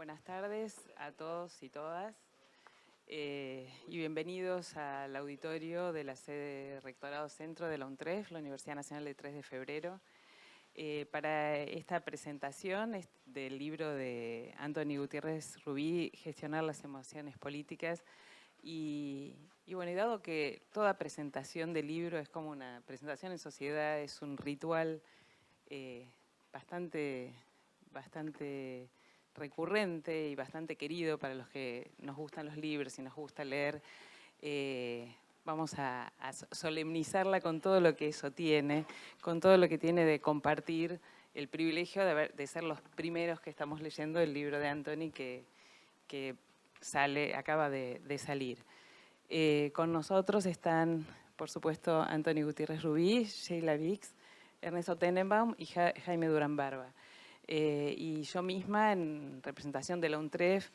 Buenas tardes a todos y todas y bienvenidos al auditorio de la sede Rectorado Centro de la UNTREF, la Universidad Nacional de 3 de Febrero, para esta presentación del libro de Anthony Gutiérrez Rubí, Gestionar las emociones políticas. Y bueno, y dado que toda presentación del libro es como una presentación en sociedad, es un ritual bastante recurrente y bastante querido para los que nos gustan los libros y nos gusta leer, vamos a solemnizarla con todo lo que eso tiene, con todo lo que tiene de compartir el privilegio de ser los primeros que estamos leyendo el libro de Anthony que acaba de salir. Con nosotros están, por supuesto, Anthony Gutiérrez Rubí, Sheila Bix, Ernesto Tenenbaum y Jaime Durán Barba. Y yo misma en representación de la UNTREF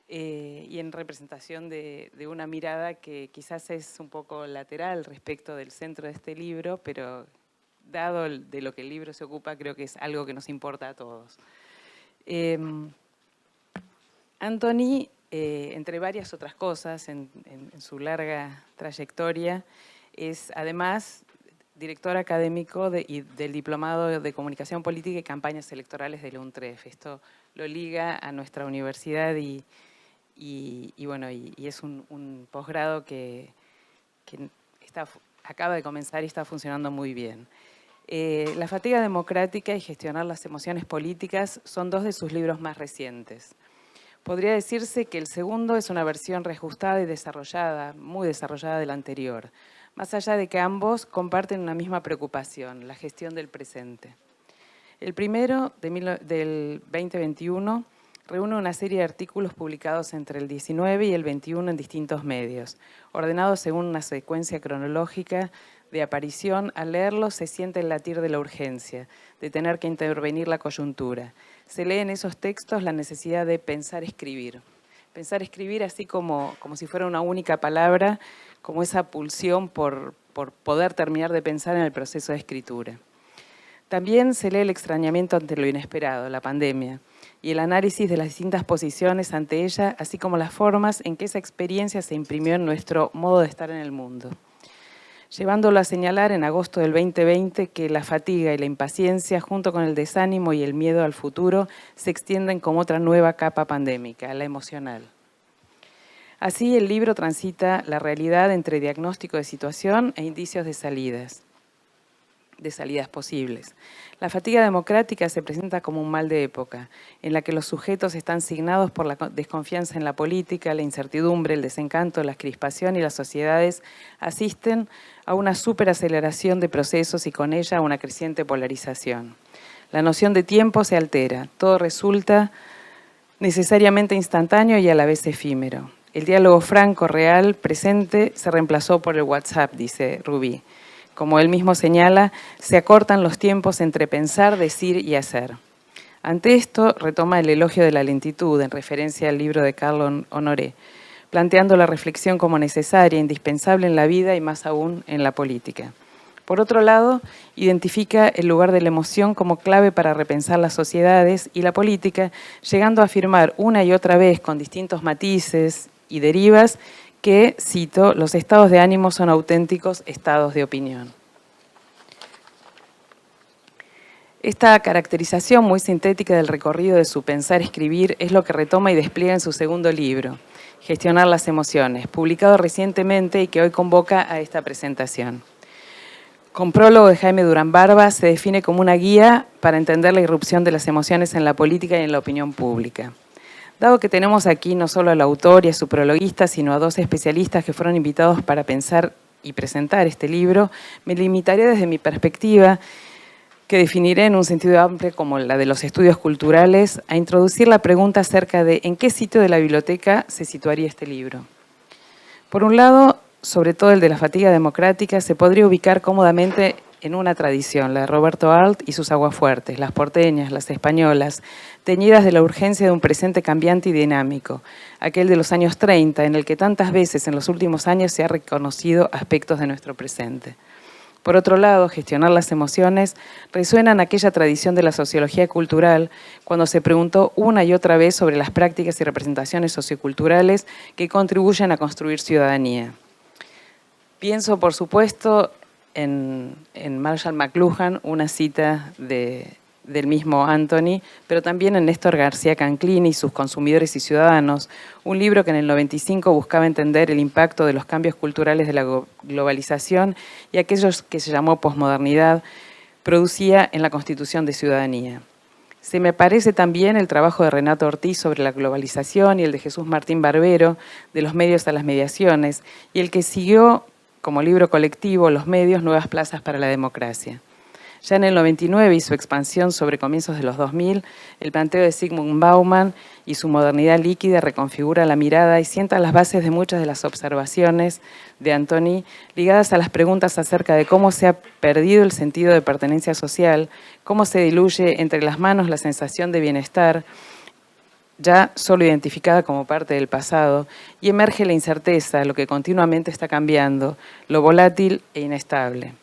y en representación de una mirada que quizás es un poco lateral respecto del centro de este libro, pero dado de lo que el libro se ocupa, creo que es algo que nos importa a todos. Anthony, entre varias otras cosas en su larga trayectoria, es además director académico del Diplomado de Comunicación Política y Campañas Electorales de la UNTREF. Esto lo liga a nuestra universidad y es un posgrado que acaba de comenzar y está funcionando muy bien. La fatiga democrática y gestionar las emociones políticas son dos de sus libros más recientes. Podría decirse que el segundo es una versión reajustada y desarrollada, muy desarrollada del anterior, más allá de que ambos comparten una misma preocupación, la gestión del presente. El primero, del 2021, reúne una serie de artículos publicados entre el 19 y el 21 en distintos medios, ordenados según una secuencia cronológica de aparición. Al leerlo se siente el latir de la urgencia, de tener que intervenir la coyuntura. Se lee en esos textos la necesidad de pensar escribir. Pensar escribir así como si fuera una única palabra, como esa pulsión por poder terminar de pensar en el proceso de escritura. También se lee el extrañamiento ante lo inesperado, la pandemia, y el análisis de las distintas posiciones ante ella, así como las formas en que esa experiencia se imprimió en nuestro modo de estar en el mundo. Llevándolo a señalar en agosto del 2020 que la fatiga y la impaciencia, junto con el desánimo y el miedo al futuro, se extienden como otra nueva capa pandémica, la emocional. Así, el libro transita la realidad entre diagnóstico de situación e indicios de salidas posibles. La fatiga democrática se presenta como un mal de época, en la que los sujetos están signados por la desconfianza en la política, la incertidumbre, el desencanto, la crispación, y las sociedades asisten a una superaceleración de procesos y con ella a una creciente polarización. La noción de tiempo se altera, todo resulta necesariamente instantáneo y a la vez efímero. El diálogo franco, real, presente, se reemplazó por el WhatsApp, dice Rubí. Como él mismo señala, se acortan los tiempos entre pensar, decir y hacer. Ante esto, retoma el elogio de la lentitud, en referencia al libro de Carlos Honoré, planteando la reflexión como necesaria, indispensable en la vida y más aún en la política. Por otro lado, identifica el lugar de la emoción como clave para repensar las sociedades y la política, llegando a afirmar una y otra vez, con distintos matices y derivas, que, cito, los estados de ánimo son auténticos estados de opinión. Esta caracterización muy sintética del recorrido de su pensar-escribir es lo que retoma y despliega en su segundo libro, Gestionar las emociones, publicado recientemente y que hoy convoca a esta presentación. Con prólogo de Jaime Durán Barba, se define como una guía para entender la irrupción de las emociones en la política y en la opinión pública. Dado que tenemos aquí no solo al autor y a su prologuista, sino a dos especialistas que fueron invitados para pensar y presentar este libro, me limitaré desde mi perspectiva, que definiré en un sentido amplio como la de los estudios culturales, a introducir la pregunta acerca de en qué sitio de la biblioteca se situaría este libro. Por un lado, sobre todo el de la fatiga democrática, se podría ubicar cómodamente en una tradición, la de Roberto Arlt y sus aguafuertes, las porteñas, las españolas, teñidas de la urgencia de un presente cambiante y dinámico, aquel de los años 30, en el que tantas veces en los últimos años se ha reconocido aspectos de nuestro presente. Por otro lado, gestionar las emociones resuena en aquella tradición de la sociología cultural cuando se preguntó una y otra vez sobre las prácticas y representaciones socioculturales que contribuyen a construir ciudadanía. Pienso, por supuesto, en Marshall McLuhan, una cita del mismo Anthony, pero también en Néstor García Canclini y sus Consumidores y Ciudadanos, un libro que en el 95 buscaba entender el impacto de los cambios culturales de la globalización y aquellos que se llamó posmodernidad producía en la constitución de ciudadanía. Se me parece también el trabajo de Renato Ortiz sobre la globalización y el de Jesús Martín Barbero, de los medios a las mediaciones, y el que siguió como libro colectivo Los medios, nuevas plazas para la democracia. Ya en el 99 y su expansión sobre comienzos de los 2000, el planteo de Zygmunt Bauman y su modernidad líquida reconfigura la mirada y sienta las bases de muchas de las observaciones de Antoni ligadas a las preguntas acerca de cómo se ha perdido el sentido de pertenencia social, cómo se diluye entre las manos la sensación de bienestar, ya solo identificada como parte del pasado, y emerge la incerteza, lo que continuamente está cambiando, lo volátil e inestable.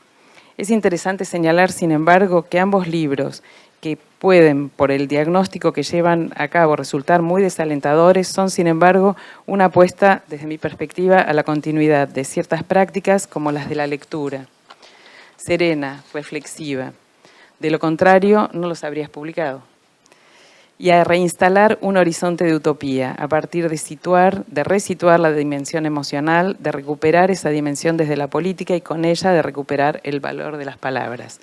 Es interesante señalar, sin embargo, que ambos libros, que pueden, por el diagnóstico que llevan a cabo, resultar muy desalentadores, son, sin embargo, una apuesta, desde mi perspectiva, a la continuidad de ciertas prácticas como las de la lectura, serena, reflexiva. De lo contrario, no los habrías publicado. Y a reinstalar un horizonte de utopía, a partir de resituar la dimensión emocional, de recuperar esa dimensión desde la política y con ella de recuperar el valor de las palabras.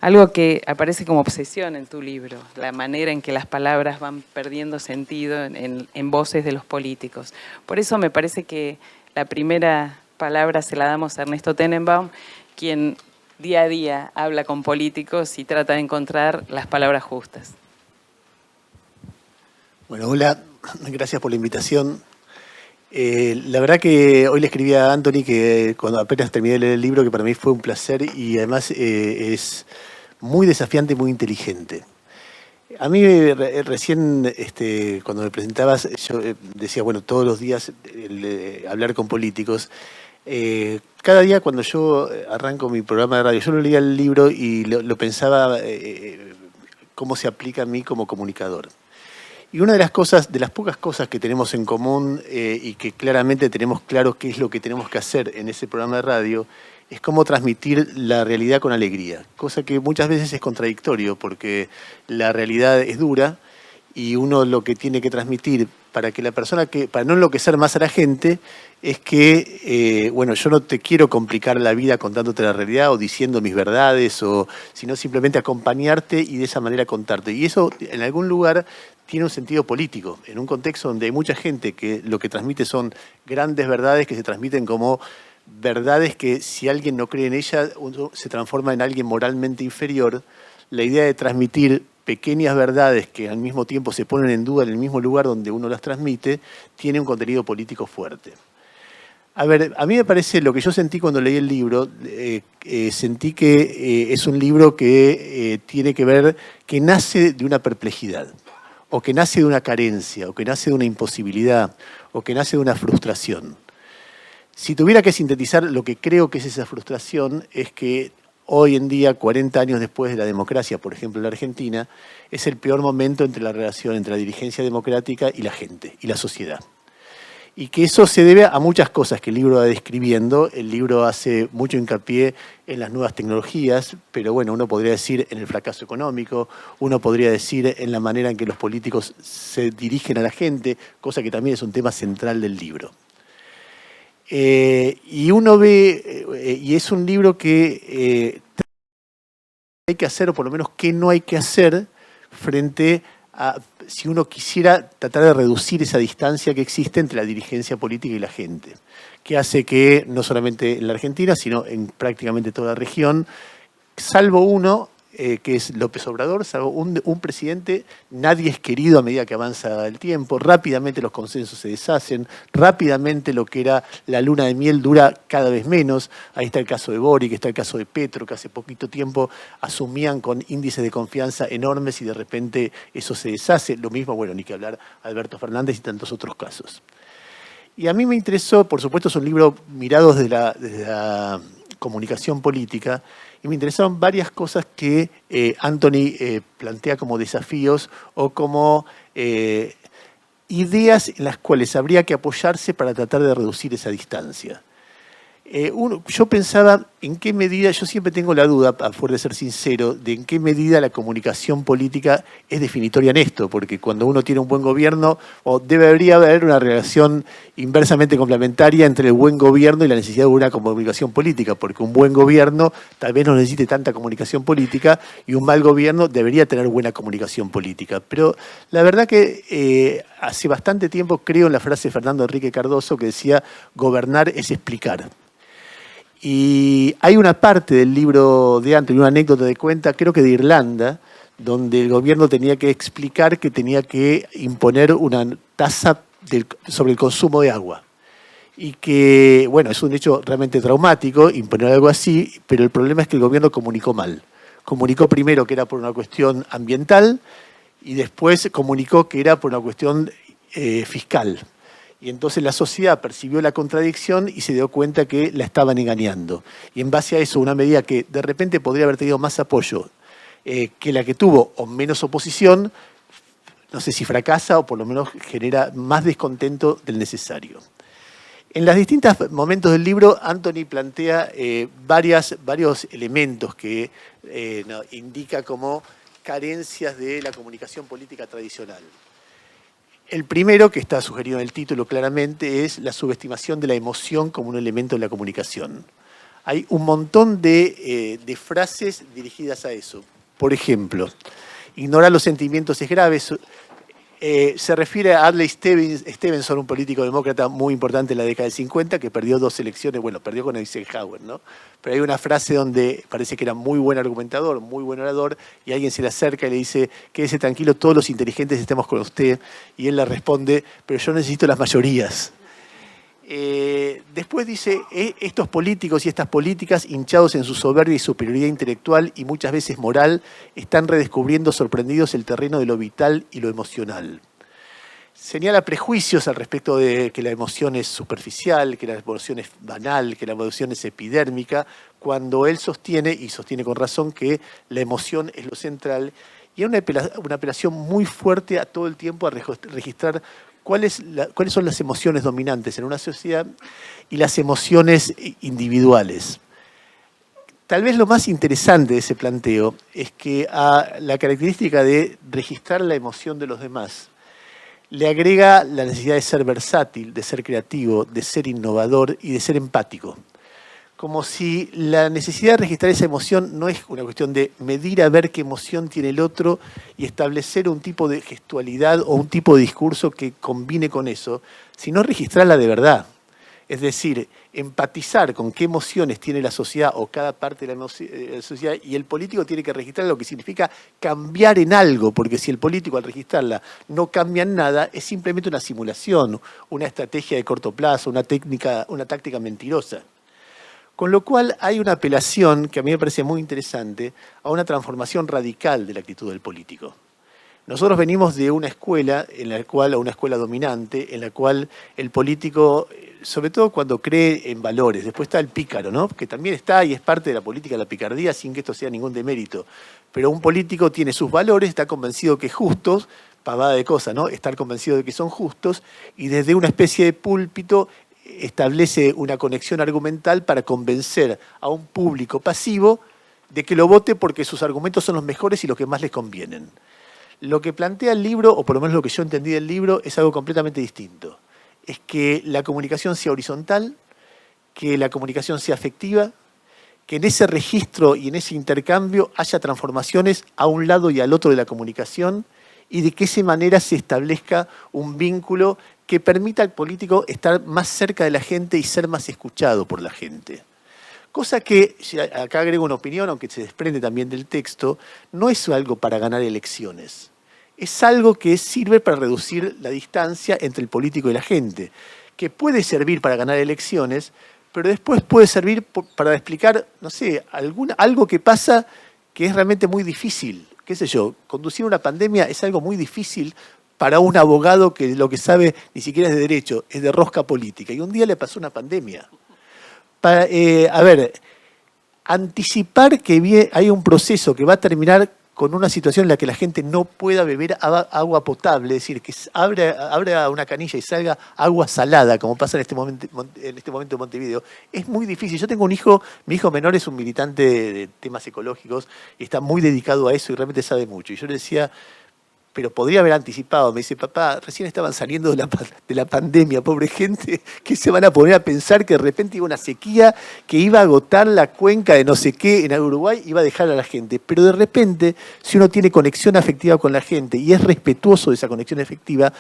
Algo que aparece como obsesión en tu libro, la manera en que las palabras van perdiendo sentido en voces de los políticos. Por eso me parece que la primera palabra se la damos a Ernesto Tenenbaum, quien día a día habla con políticos y trata de encontrar las palabras justas. Bueno, hola, gracias por la invitación. La verdad que hoy le escribí a Anthony que cuando apenas terminé de leer el libro, que para mí fue un placer y además es muy desafiante y muy inteligente. A mí recién, cuando me presentabas, yo decía, bueno, todos los días hablar con políticos. Cada día cuando yo arranco mi programa de radio, yo lo leía el libro y lo pensaba cómo se aplica a mí como comunicador. Y una de las cosas, de las pocas cosas que tenemos en común y que claramente tenemos claro qué es lo que tenemos que hacer en ese programa de radio, es cómo transmitir la realidad con alegría, cosa que muchas veces es contradictorio porque la realidad es dura y uno lo que tiene que transmitir para que la persona para no enloquecer más a la gente, es que, bueno, yo no te quiero complicar la vida contándote la realidad o diciendo mis verdades, sino simplemente acompañarte y de esa manera contarte. Y eso, en algún lugar, tiene un sentido político, en un contexto donde hay mucha gente que lo que transmite son grandes verdades que se transmiten como verdades que si alguien no cree en ellas, uno se transforma en alguien moralmente inferior. La idea de transmitir pequeñas verdades que al mismo tiempo se ponen en duda en el mismo lugar donde uno las transmite, tiene un contenido político fuerte. A ver, a mí me parece, lo que yo sentí cuando leí el libro, sentí que es un libro que tiene que ver, que nace de una perplejidad, o que nace de una carencia, o que nace de una imposibilidad, o que nace de una frustración. Si tuviera que sintetizar lo que creo que es esa frustración, es que hoy en día, 40 años después de la democracia, por ejemplo en la Argentina, es el peor momento entre la relación entre la dirigencia democrática y la gente, y la sociedad. Y que eso se debe a muchas cosas que el libro va describiendo. El libro hace mucho hincapié en las nuevas tecnologías, pero bueno, uno podría decir en el fracaso económico, uno podría decir en la manera en que los políticos se dirigen a la gente, cosa que también es un tema central del libro. Y uno ve, y es un libro que hay que hacer, o por lo menos qué no hay que hacer, frente a si uno quisiera tratar de reducir esa distancia que existe entre la dirigencia política y la gente, que hace que, no solamente en la Argentina, sino en prácticamente toda la región, salvo uno, que es López Obrador, salvo un presidente, nadie es querido a medida que avanza el tiempo, rápidamente los consensos se deshacen, rápidamente lo que era la luna de miel dura cada vez menos. Ahí está el caso de Boric, está el caso de Petro, que hace poquito tiempo asumían con índices de confianza enormes y de repente eso se deshace. Lo mismo, bueno, ni que hablar Alberto Fernández y tantos otros casos. Y a mí me interesó, por supuesto es un libro mirado desde la comunicación política y me interesaron varias cosas que Anthony plantea como desafíos o como ideas en las cuales habría que apoyarse para tratar de reducir esa distancia. Yo pensaba en qué medida, yo siempre tengo la duda, a fuer de ser sincero, de en qué medida la comunicación política es definitoria en esto, porque cuando uno tiene un buen gobierno, debería haber una relación inversamente complementaria entre el buen gobierno y la necesidad de una comunicación política, porque un buen gobierno tal vez no necesite tanta comunicación política y un mal gobierno debería tener buena comunicación política. Pero la verdad que hace bastante tiempo creo en la frase de Fernando Enrique Cardoso que decía, gobernar es explicar. Y hay una parte del libro de Anthony, una anécdota de cuenta, creo que de Irlanda, donde el gobierno tenía que explicar que tenía que imponer una tasa sobre el consumo de agua. Y que, bueno, es un hecho realmente traumático imponer algo así, pero el problema es que el gobierno comunicó mal. Comunicó primero que era por una cuestión ambiental y después comunicó que era por una cuestión fiscal. Y entonces la sociedad percibió la contradicción y se dio cuenta que la estaban engañando. Y en base a eso, una medida que de repente podría haber tenido más apoyo que la que tuvo o menos oposición, no sé si fracasa o por lo menos genera más descontento del necesario. En los distintos momentos del libro, Anthony plantea varios elementos que indica como carencias de la comunicación política tradicional. El primero, que está sugerido en el título claramente, es la subestimación de la emoción como un elemento de la comunicación. Hay un montón de frases dirigidas a eso. Por ejemplo, ignorar los sentimientos es grave. Se refiere a Adlai Stevenson, un político demócrata muy importante en la década del 50, que perdió 2 elecciones, bueno, perdió con Eisenhower, ¿no? Pero hay una frase donde parece que era muy buen argumentador, muy buen orador, y alguien se le acerca y le dice, quédese tranquilo, todos los inteligentes estemos con usted, y él le responde, pero yo necesito las mayorías. Después dice, estos políticos y estas políticas, hinchados en su soberbia y superioridad intelectual y muchas veces moral, están redescubriendo sorprendidos el terreno de lo vital y lo emocional. Señala prejuicios al respecto de que la emoción es superficial, que la emoción es banal, que la emoción es epidérmica, cuando él sostiene, y sostiene con razón, que la emoción es lo central. Y hay una apelación muy fuerte a todo el tiempo a registrar cuáles son las emociones dominantes en una sociedad y las emociones individuales. Tal vez lo más interesante de ese planteo es que a la característica de registrar la emoción de los demás le agrega la necesidad de ser versátil, de ser creativo, de ser innovador y de ser empático. Como si la necesidad de registrar esa emoción no es una cuestión de medir a ver qué emoción tiene el otro y establecer un tipo de gestualidad o un tipo de discurso que combine con eso, sino registrarla de verdad. Es decir, empatizar con qué emociones tiene la sociedad o cada parte de la sociedad, y el político tiene que registrar lo que significa cambiar en algo, porque si el político al registrarla no cambia en nada, es simplemente una simulación, una estrategia de corto plazo, una táctica mentirosa. Con lo cual hay una apelación que a mí me parece muy interesante a una transformación radical de la actitud del político. Nosotros venimos de una escuela, una escuela dominante, en la cual el político, sobre todo cuando cree en valores, después está el pícaro, ¿no? Que también está y es parte de la política de la picardía sin que esto sea ningún demérito. Pero un político tiene sus valores, está convencido que es justo, pavada de cosas, ¿no? Estar convencido de que son justos y desde una especie de púlpito establece una conexión argumental para convencer a un público pasivo de que lo vote porque sus argumentos son los mejores y los que más les convienen. Lo que plantea el libro, o por lo menos lo que yo entendí del libro, es algo completamente distinto. Es que la comunicación sea horizontal, que la comunicación sea afectiva, que en ese registro y en ese intercambio haya transformaciones a un lado y al otro de la comunicación y de que esa manera se establezca un vínculo que permita al político estar más cerca de la gente y ser más escuchado por la gente. Cosa que, acá agrego una opinión, aunque se desprende también del texto, no es algo para ganar elecciones. Es algo que sirve para reducir la distancia entre el político y la gente, que puede servir para ganar elecciones, pero después puede servir para explicar, no sé, algo que pasa que es realmente muy difícil. Qué sé yo, conducir una pandemia es algo muy difícil para un abogado que lo que sabe ni siquiera es de derecho, es de rosca política. Y un día le pasó una pandemia. anticipar que hay un proceso que va a terminar con una situación en la que la gente no pueda beber agua potable, es decir, que abra una canilla y salga agua salada, como pasa en este momento en Montevideo, es muy difícil. Yo tengo un hijo, mi hijo menor es un militante de temas ecológicos y está muy dedicado a eso y realmente sabe mucho. Y yo le decía, pero podría haber anticipado. Me dice, papá, recién estaban saliendo de la pandemia, pobre gente, que se van a poner a pensar que de repente iba una sequía que iba a agotar la cuenca de no sé qué en Uruguay, iba a dejar a la gente. Pero de repente, si uno tiene conexión afectiva con la gente y es respetuoso de esa conexión afectiva,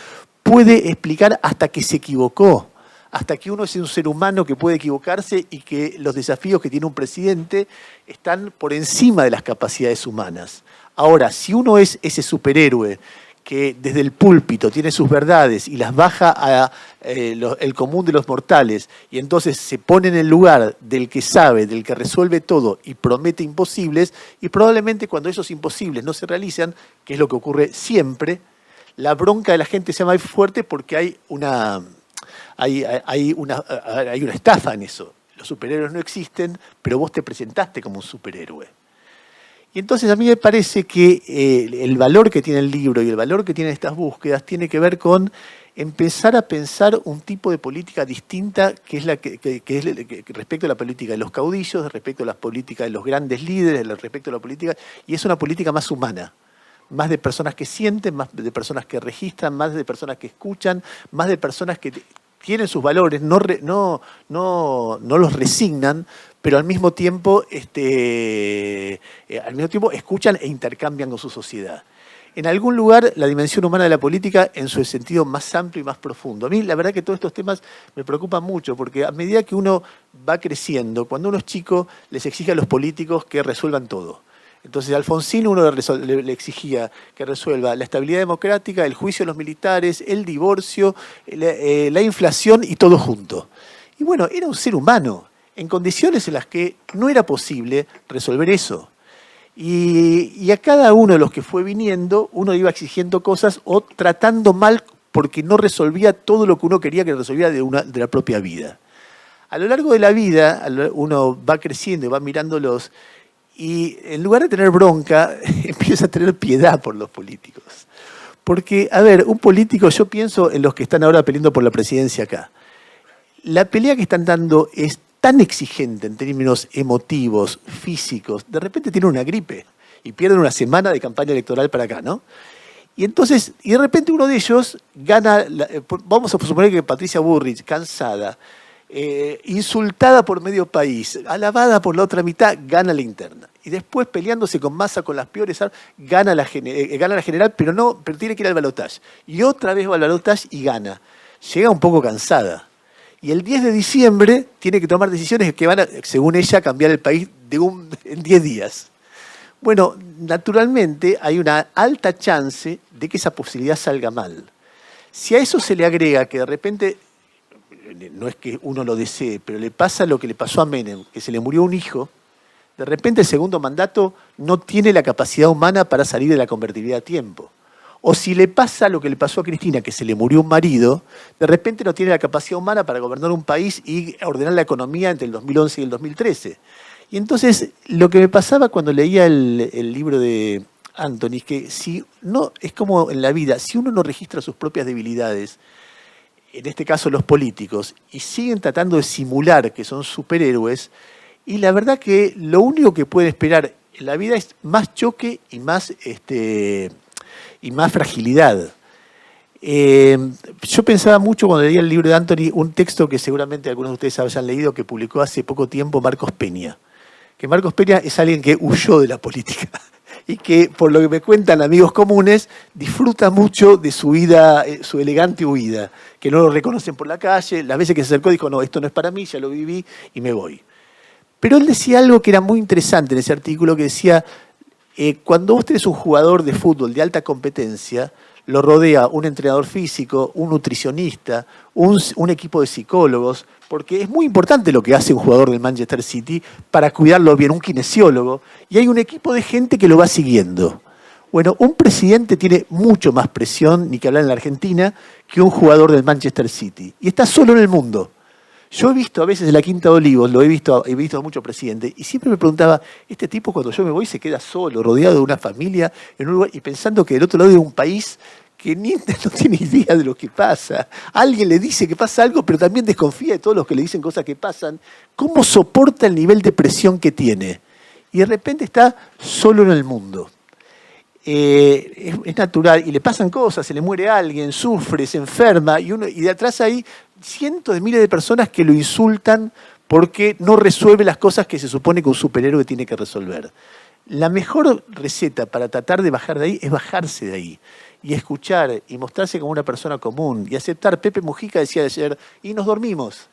puede explicar hasta que se equivocó, hasta que uno es un ser humano que puede equivocarse y que los desafíos que tiene un presidente están por encima de las capacidades humanas. Ahora, si uno es ese superhéroe que desde el púlpito tiene sus verdades y las baja a el común de los mortales y entonces se pone en el lugar del que sabe, del que resuelve todo y promete imposibles, y probablemente cuando esos imposibles no se realizan, que es lo que ocurre siempre, la bronca de la gente sea más fuerte porque hay una estafa en eso. Los superhéroes no existen, pero vos te presentaste como un superhéroe. Y entonces a mí me parece que el valor que tiene el libro y el valor que tienen estas búsquedas tiene que ver con empezar a pensar un tipo de política distinta que es respecto a la política de los caudillos, respecto a la política de los grandes líderes, respecto a la política, y es una política más humana, más de personas que sienten, más de personas que registran, más de personas que escuchan, más de personas que tienen sus valores, no los resignan, pero al mismo tiempo escuchan e intercambian con su sociedad. En algún lugar, la dimensión humana de la política en su sentido más amplio y más profundo. A mí, la verdad que todos estos temas me preocupan mucho, porque a medida que uno va creciendo, cuando uno es chico, les exige a los políticos que resuelvan todo. Entonces, a Alfonsín uno le exigía que resuelva la estabilidad democrática, el juicio de los militares, el divorcio, la inflación y todo junto. Y bueno, era un ser humano, en condiciones en las que no era posible resolver eso. Y a cada uno de los que fue viniendo, uno iba exigiendo cosas o tratando mal porque no resolvía todo lo que uno quería que resolviera de la propia vida. A lo largo de la vida, uno va creciendo y va mirándolos, y en lugar de tener bronca, empieza a tener piedad por los políticos. Porque, a ver, un político, yo pienso en los que están ahora peleando por la presidencia acá. La pelea que están dando es tan exigente en términos emotivos, físicos, de repente tienen una gripe y pierden una semana de campaña electoral para acá, ¿no? Y entonces, y de repente uno de ellos gana, vamos a suponer que Patricia Bullrich, cansada, insultada por medio país, alabada por la otra mitad, gana la interna. Y después peleándose con Massa, con las peores armas, gana la general, pero tiene que ir al balotaje. Y otra vez va al balotaje y gana. Llega un poco cansada. Y el 10 de diciembre tiene que tomar decisiones que van a, según ella, cambiar el país en 10 días. Bueno, naturalmente hay una alta chance de que esa posibilidad salga mal. Si a eso se le agrega que de repente, no es que uno lo desee, pero le pasa lo que le pasó a Menem, que se le murió un hijo, de repente el segundo mandato no tiene la capacidad humana para salir de la convertibilidad a tiempo. O si le pasa lo que le pasó a Cristina, que se le murió un marido, de repente no tiene la capacidad humana para gobernar un país y ordenar la economía entre el 2011 y el 2013. Y entonces, lo que me pasaba cuando leía el libro de Anthony, es que es como en la vida, si uno no registra sus propias debilidades, en este caso los políticos, y siguen tratando de simular que son superhéroes, y la verdad que lo único que pueden esperar en la vida es más choque y más fragilidad. Yo pensaba mucho cuando leía el libro de Anthony, un texto que seguramente algunos de ustedes hayan leído, que publicó hace poco tiempo Marcos Peña. Que Marcos Peña es alguien que huyó de la política y que, por lo que me cuentan amigos comunes, disfruta mucho de su vida, su elegante huida, que no lo reconocen por la calle. Las veces que se acercó dijo, no, esto no es para mí, ya lo viví y me voy. Pero él decía algo que era muy interesante en ese artículo, que decía, cuando vos tenés un jugador de fútbol de alta competencia, lo rodea un entrenador físico, un nutricionista, un equipo de psicólogos, porque es muy importante lo que hace un jugador del Manchester City para cuidarlo bien, un kinesiólogo, y hay un equipo de gente que lo va siguiendo. Bueno, un presidente tiene mucho más presión, ni que hablar en la Argentina, que un jugador del Manchester City, y está solo en el mundo. Yo he visto a veces en la Quinta de Olivos, he visto a muchos presidentes, y siempre me preguntaba, este tipo cuando yo me voy se queda solo, rodeado de una familia, en un lugar, y pensando que del otro lado de un país que no tiene idea de lo que pasa. Alguien le dice que pasa algo, pero también desconfía de todos los que le dicen cosas que pasan. ¿Cómo soporta el nivel de presión que tiene? Y de repente está solo en el mundo. Es natural, y le pasan cosas, se le muere alguien, sufre, se enferma, y de atrás hay cientos de miles de personas que lo insultan porque no resuelve las cosas que se supone que un superhéroe tiene que resolver. La mejor receta para tratar de bajar de ahí es bajarse de ahí y escuchar y mostrarse como una persona común y aceptar. Pepe Mujica decía ayer, y nos dormimos.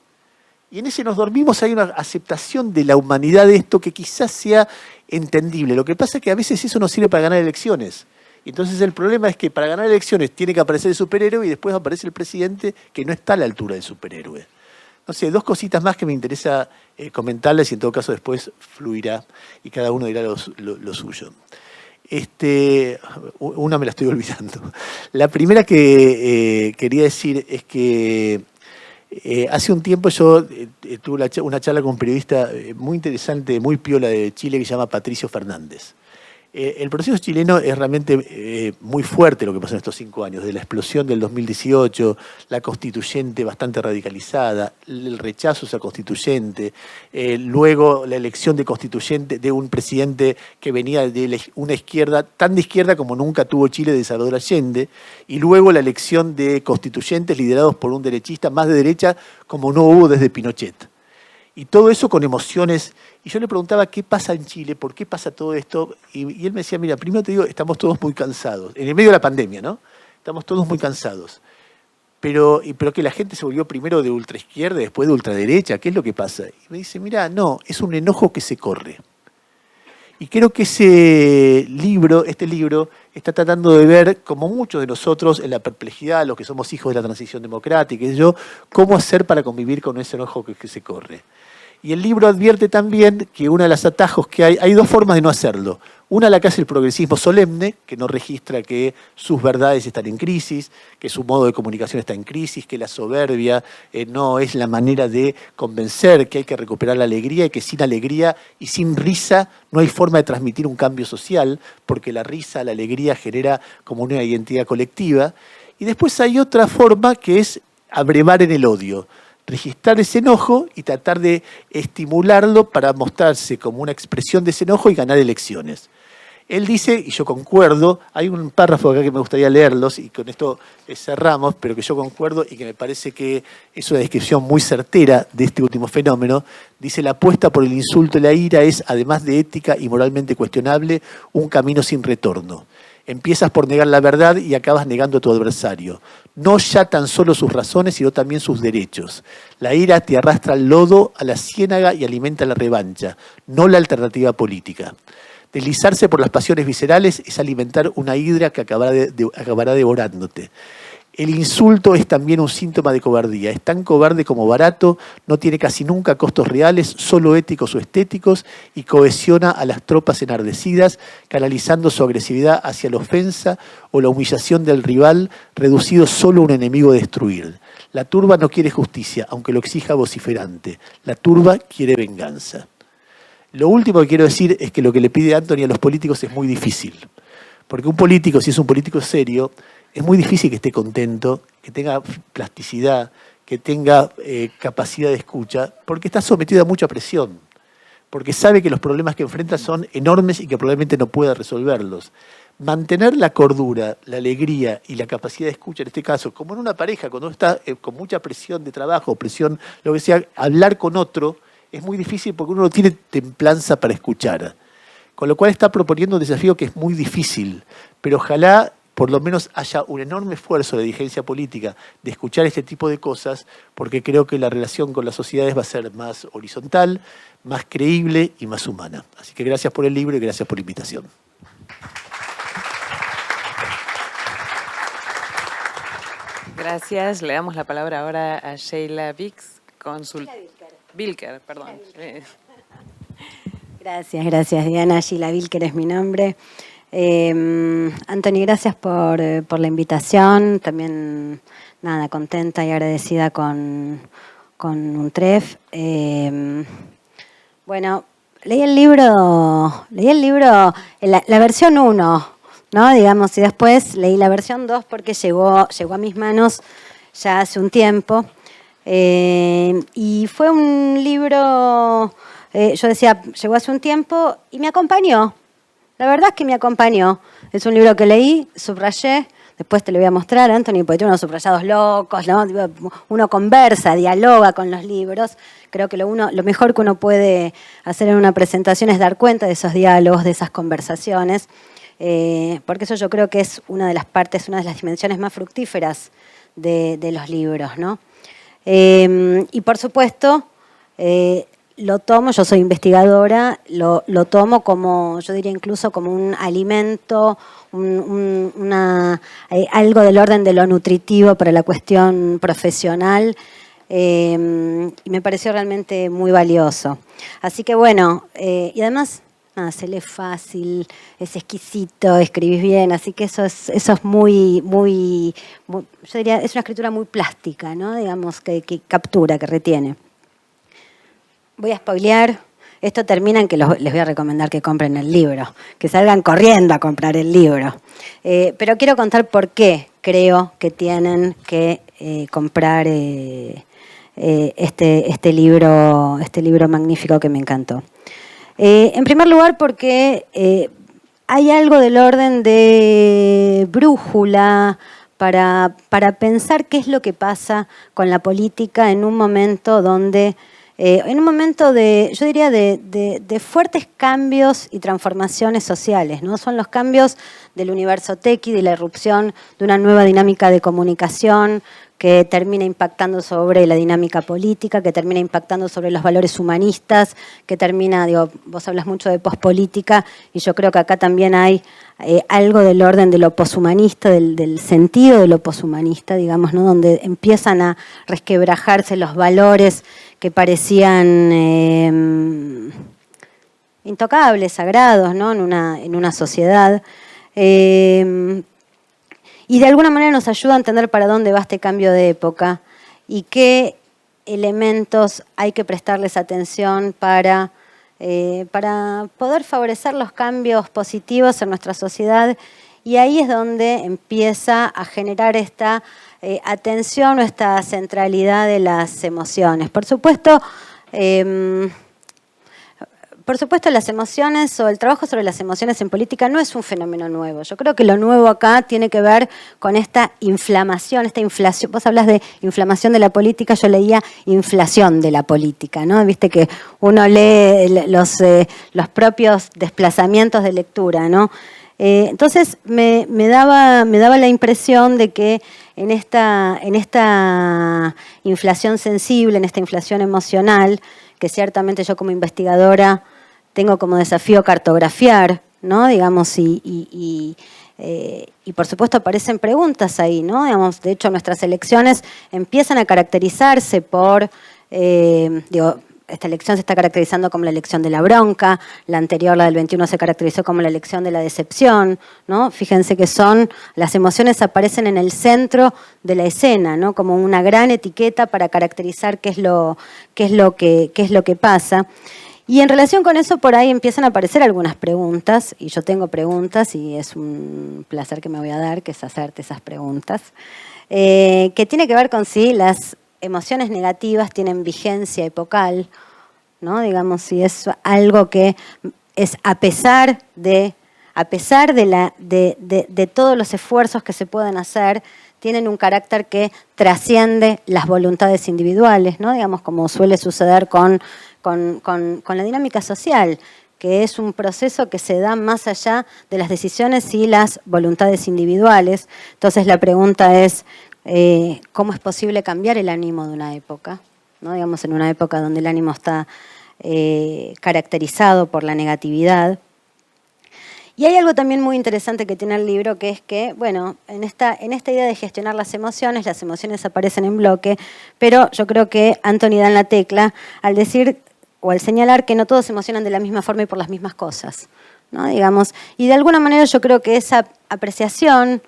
Y en ese nos dormimos hay una aceptación de la humanidad de esto que quizás sea entendible. Lo que pasa es que a veces eso no sirve para ganar elecciones. Entonces el problema es que para ganar elecciones tiene que aparecer el superhéroe y después aparece el presidente que no está a la altura del superhéroe. No sé, dos cositas más que me interesa comentarles y en todo caso después fluirá y cada uno dirá lo suyo. Una me la estoy olvidando. La primera que quería decir es que hace un tiempo yo tuve una charla con un periodista muy interesante, muy piola de Chile que se llama Patricio Fernández. El proceso chileno es realmente muy fuerte lo que pasó en estos 5 años, de la explosión del 2018, la constituyente bastante radicalizada, el rechazo a esa constituyente, luego la elección de constituyente de un presidente que venía de una izquierda, tan de izquierda como nunca tuvo Chile, de Salvador Allende, y luego la elección de constituyentes liderados por un derechista más de derecha como no hubo desde Pinochet. Y todo eso con emociones. Y yo le preguntaba qué pasa en Chile, por qué pasa todo esto. Y él me decía, mira, primero te digo, estamos todos muy cansados. En el medio de la pandemia, ¿no? Estamos todos muy cansados. Pero que la gente se volvió primero de ultraizquierda, después de ultraderecha. ¿Qué es lo que pasa? Y me dice, mira, no, es un enojo que se corre. Y creo que este libro, está tratando de ver, como muchos de nosotros, en la perplejidad, los que somos hijos de la transición democrática, cómo hacer para convivir con ese enojo que se corre. Y el libro advierte también que uno de los atajos que hay dos formas de no hacerlo. Una, la que hace el progresismo solemne, que no registra que sus verdades están en crisis, que su modo de comunicación está en crisis, que la soberbia no es la manera de convencer, que hay que recuperar la alegría y que sin alegría y sin risa no hay forma de transmitir un cambio social, porque la risa, la alegría genera como una identidad colectiva. Y después hay otra forma que es abrevar en el odio. Registrar ese enojo y tratar de estimularlo para mostrarse como una expresión de ese enojo y ganar elecciones. Él dice, y yo concuerdo, hay un párrafo acá que me gustaría leerlos y con esto cerramos, pero que yo concuerdo y que me parece que es una descripción muy certera de este último fenómeno. Dice, la apuesta por el insulto y la ira es, además de ética y moralmente cuestionable, un camino sin retorno. Empiezas por negar la verdad y acabas negando a tu adversario. No ya tan solo sus razones, sino también sus derechos. La ira te arrastra al lodo, a la ciénaga y alimenta la revancha, no la alternativa política. Deslizarse por las pasiones viscerales es alimentar una hidra que acabará devorándote. El insulto es también un síntoma de cobardía. Es tan cobarde como barato, no tiene casi nunca costos reales, solo éticos o estéticos, y cohesiona a las tropas enardecidas, canalizando su agresividad hacia la ofensa o la humillación del rival, reducido solo a un enemigo a destruir. La turba no quiere justicia, aunque lo exija vociferante. La turba quiere venganza. Lo último que quiero decir es que lo que le pide Anthony a los políticos es muy difícil. Porque un político, si es un político serio, es muy difícil que esté contento, que tenga plasticidad, que tenga capacidad de escucha, porque está sometido a mucha presión, porque sabe que los problemas que enfrenta son enormes y que probablemente no pueda resolverlos. Mantener la cordura, la alegría y la capacidad de escucha, en este caso, como en una pareja, cuando uno está con mucha presión de trabajo, presión, lo que sea, hablar con otro es muy difícil porque uno no tiene templanza para escuchar. Con lo cual está proponiendo un desafío que es muy difícil, pero ojalá por lo menos haya un enorme esfuerzo de dirigencia política de escuchar este tipo de cosas, porque creo que la relación con las sociedades va a ser más horizontal, más creíble y más humana. Así que gracias por el libro y gracias por la invitación. Gracias. Le damos la palabra ahora a Sheila Bix, Bilker, perdón. Gracias Diana. Sheila Bilker es mi nombre. Anthony, gracias por la invitación. También, contenta y agradecida con con UNTREF. Bueno, leí el libro, la versión 1, ¿no? Digamos, y después leí la versión 2 porque llegó a mis manos ya hace un tiempo. Y fue un libro, yo decía, llegó hace un tiempo y me acompañó. La verdad es que me acompañó. Es un libro que leí, subrayé, después te lo voy a mostrar, Anthony, porque tiene unos subrayados locos, ¿no? Uno conversa, dialoga con los libros. Creo que lo mejor que uno puede hacer en una presentación es dar cuenta de esos diálogos, de esas conversaciones, porque eso yo creo que es una de las partes, una de las dimensiones más fructíferas de los libros, ¿no? Y por supuesto, lo tomo, yo soy investigadora, lo tomo como, yo diría incluso como un alimento, algo del orden de lo nutritivo para la cuestión profesional, y me pareció realmente muy valioso. Así que bueno, y además se lee fácil, es exquisito, escribís bien, así que eso es muy, yo diría, es una escritura muy plástica, ¿no? Digamos, que captura, que retiene. Voy a spoilear. Esto termina en que les voy a recomendar que compren el libro, que salgan corriendo a comprar el libro. Pero quiero contar por qué creo que tienen que comprar este libro magnífico que me encantó. En primer lugar, porque hay algo del orden de brújula para pensar qué es lo que pasa con la política en un momento donde... yo diría, de fuertes cambios y transformaciones sociales, ¿no? Son los cambios del universo tequi, de la irrupción de una nueva dinámica de comunicación que termina impactando sobre la dinámica política, que termina impactando sobre los valores humanistas, que termina, vos hablas mucho de pospolítica, y yo creo que acá también hay algo del orden de lo poshumanista, del sentido de lo poshumanista, digamos, ¿no? Donde empiezan a resquebrajarse los valores que parecían intocables, sagrados, ¿no? en una sociedad. Y de alguna manera nos ayuda a entender para dónde va este cambio de época y qué elementos hay que prestarles atención para poder favorecer los cambios positivos en nuestra sociedad. Y ahí es donde empieza a generar esta atención o esta centralidad de las emociones. Por supuesto, las emociones o el trabajo sobre las emociones en política no es un fenómeno nuevo. Yo creo que lo nuevo acá tiene que ver con esta inflamación, esta inflación. Vos hablas de inflamación de la política, yo leía inflación de la política, ¿no? Viste que uno lee los propios desplazamientos de lectura, ¿no? Entonces me daba la impresión de que en esta inflación sensible, en esta inflación emocional, que ciertamente yo como investigadora tengo como desafío cartografiar, ¿no? Digamos, y por supuesto aparecen preguntas ahí, ¿no? Digamos, de hecho nuestras elecciones empiezan a caracterizarse por, esta elección se está caracterizando como la elección de la bronca, la anterior, la del 21, se caracterizó como la elección de la decepción, ¿no? Fíjense que las emociones aparecen en el centro de la escena, ¿no? Como una gran etiqueta para caracterizar qué es lo que pasa. Y en relación con eso, por ahí empiezan a aparecer algunas preguntas, y yo tengo preguntas, y es un placer que me voy a dar, que es hacerte esas preguntas, que tiene que ver con si las emociones negativas tienen vigencia epocal, ¿no? Digamos, si es algo que es a pesar de todos los esfuerzos que se pueden hacer, tienen un carácter que trasciende las voluntades individuales, ¿no? Digamos, como suele suceder con la dinámica social, que es un proceso que se da más allá de las decisiones y las voluntades individuales. Entonces la pregunta es, ¿cómo es posible cambiar el ánimo de una época? ¿No? Digamos, en una época donde el ánimo está caracterizado por la negatividad. Y hay algo también muy interesante que tiene el libro, que es que, bueno, en esta idea de gestionar las emociones aparecen en bloque, pero yo creo que Anthony da en la tecla al decir o al señalar que no todos se emocionan de la misma forma y por las mismas cosas, ¿no? Digamos, y de alguna manera yo creo que esa apreciación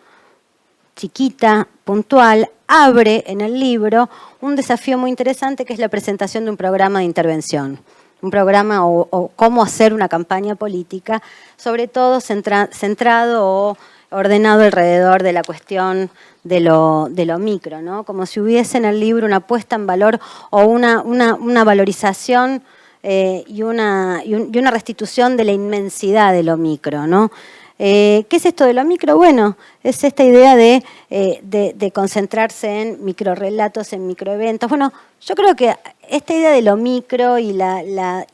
chiquita, puntual, abre en el libro un desafío muy interesante que es la presentación de un programa de intervención. Un programa o cómo hacer una campaña política, sobre todo centrado o ordenado alrededor de la cuestión de lo micro, ¿no? Como si hubiese en el libro una puesta en valor o una valorización y una restitución de la inmensidad de lo micro, ¿no? ¿Qué es esto de lo micro? Bueno, es esta idea de concentrarse en microrelatos, en microeventos. Bueno, yo creo que esta idea de lo micro y la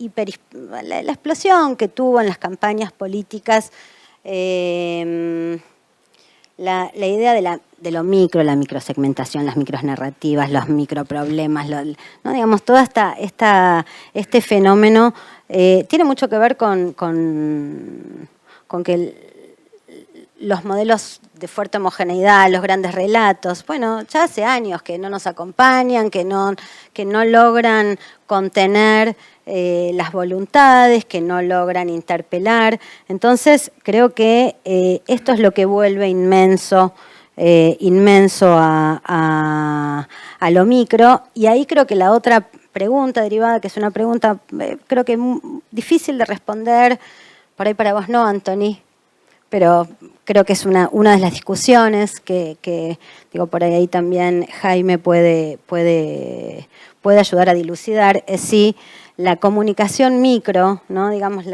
explosión que tuvo en las campañas políticas, la idea de lo micro, la microsegmentación, las micronarrativas, los microproblemas, ¿no? Digamos, todo este fenómeno tiene mucho que ver con que los modelos de fuerte homogeneidad, los grandes relatos, bueno, ya hace años que no nos acompañan, que no logran contener las voluntades, que no logran interpelar. Entonces, creo que esto es lo que vuelve inmenso a lo micro. Y ahí creo que la otra pregunta derivada, que es una pregunta creo que difícil de responder, por ahí para vos no, Anthony, pero creo que es una de las discusiones que digo, por ahí también Jaime puede ayudar a dilucidar, es si la comunicación micro, ¿no? Digamos,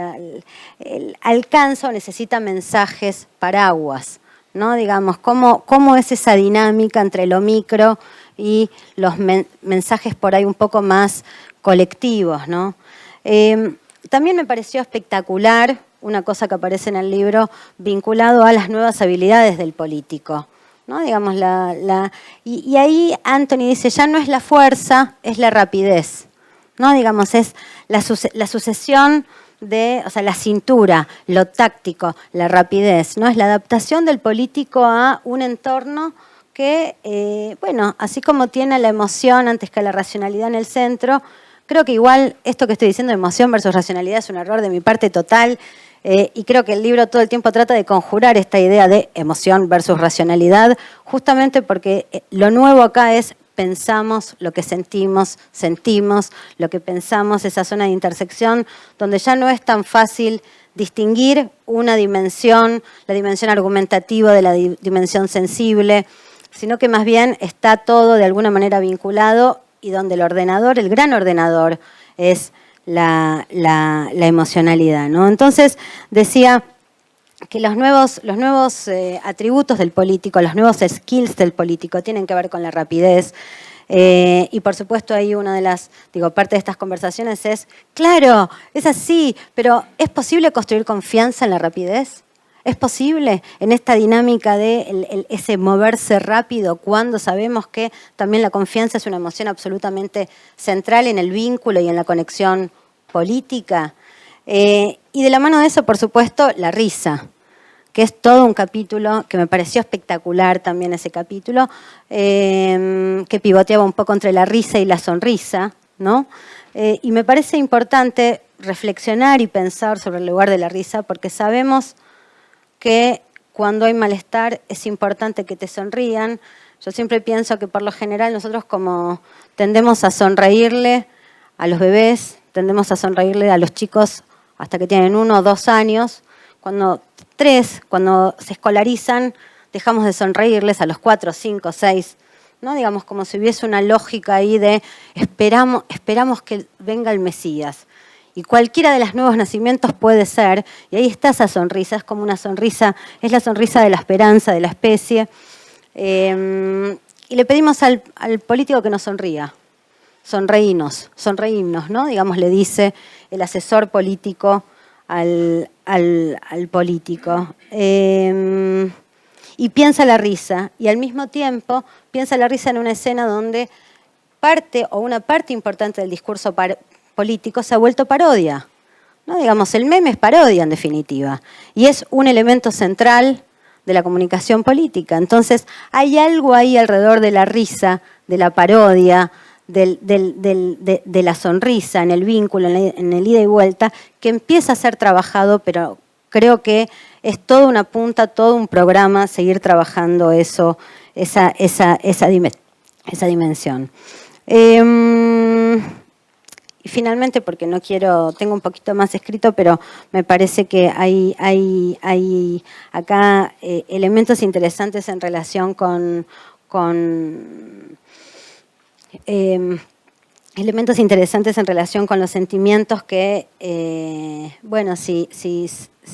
el alcanza o necesita mensajes paraguas, ¿no? Digamos, cómo es esa dinámica entre lo micro y los mensajes por ahí un poco más colectivos, ¿no? También me pareció espectacular una cosa que aparece en el libro vinculado a las nuevas habilidades del político, ¿no? Digamos, y ahí Anthony dice, ya no es la fuerza, es la rapidez, ¿no? Digamos, es la sucesión o sea, la cintura, lo táctico, la rapidez, ¿no? Es la adaptación del político a un entorno que, bueno, así como tiene la emoción antes que la racionalidad en el centro, creo que igual esto que estoy diciendo, emoción versus racionalidad, es un error de mi parte total. Y creo que el libro todo el tiempo trata de conjurar esta idea de emoción versus racionalidad, justamente porque lo nuevo acá es pensamos lo que sentimos lo que pensamos, esa zona de intersección donde ya no es tan fácil distinguir una dimensión, la dimensión argumentativa de la dimensión sensible, sino que más bien está todo de alguna manera vinculado y donde el ordenador, el gran ordenador, es la emocionalidad, ¿no? Entonces, decía que los nuevos atributos del político, los nuevos skills del político tienen que ver con la rapidez. Y por supuesto ahí una de las, parte de estas conversaciones es, claro, es así, pero ¿es posible construir confianza en la rapidez? ¿Es posible en esta dinámica de ese moverse rápido cuando sabemos que también la confianza es una emoción absolutamente central en el vínculo y en la conexión política? Y de la mano de eso, por supuesto, la risa, que es todo un capítulo que me pareció espectacular también ese capítulo, que pivoteaba un poco entre la risa y la sonrisa, ¿no? Y me parece importante reflexionar y pensar sobre el lugar de la risa, porque sabemos que cuando hay malestar es importante que te sonrían. Yo siempre pienso que por lo general nosotros como tendemos a sonreírle a los bebés, tendemos a sonreírle a los chicos hasta que tienen 1 o 2 años. Cuando se escolarizan, dejamos de sonreírles a los 4, 5, 6. ¿No? Digamos, como si hubiese una lógica ahí de esperamos que venga el Mesías. Y cualquiera de los nuevos nacimientos puede ser, y ahí está esa sonrisa, es como una sonrisa, es la sonrisa de la esperanza de la especie. Y le pedimos al político que nos sonría. Sonreínos, ¿no? Digamos, le dice el asesor político al político. Y piensa la risa, y al mismo tiempo piensa la risa en una escena donde una parte importante del discurso político se ha vuelto parodia, ¿no? Digamos, el meme es parodia en definitiva, y es un elemento central de la comunicación política. Entonces, hay algo ahí alrededor de la risa, de la parodia, de la sonrisa, en el vínculo, en el ida y vuelta, que empieza a ser trabajado, pero creo que es toda una punta, todo un programa, seguir trabajando esa esa dimensión. Y finalmente, porque no quiero, tengo un poquito más escrito, pero me parece que hay acá elementos interesantes en relación con elementos interesantes en relación con los sentimientos que, bueno, si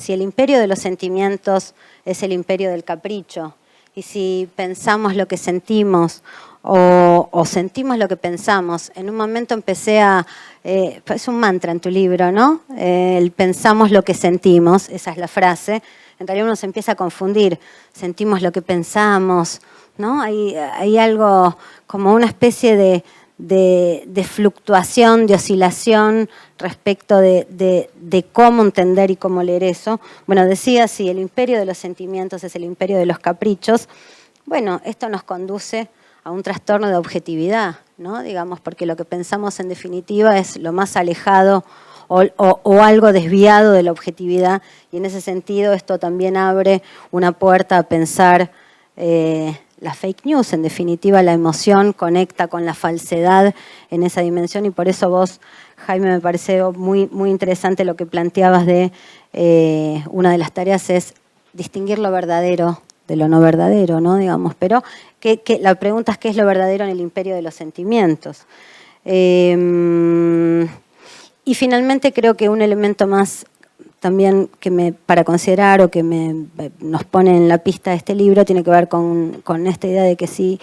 el imperio de los sentimientos es el imperio del capricho, y si pensamos lo que sentimos o sentimos lo que pensamos, en un momento empecé a, es un mantra en tu libro, ¿no? El pensamos lo que sentimos, esa es la frase. En realidad uno se empieza a confundir, sentimos lo que pensamos, ¿no? Hay algo como una especie de fluctuación, de oscilación respecto de cómo entender y cómo leer eso. Bueno, decía, si el imperio de los sentimientos es el imperio de los caprichos, bueno, esto nos conduce a un trastorno de objetividad, ¿no? Digamos, porque lo que pensamos en definitiva es lo más alejado o algo desviado de la objetividad, y en ese sentido esto también abre una puerta a pensar la fake news. En definitiva, la emoción conecta con la falsedad en esa dimensión, y por eso vos, Jaime, me parece muy, muy interesante lo que planteabas de una de las tareas es distinguir lo verdadero de lo no verdadero, ¿no? Digamos, pero la pregunta es qué es lo verdadero en el imperio de los sentimientos. Y finalmente creo que un elemento más también para considerar o que nos pone en la pista de este libro tiene que ver con esta idea de que si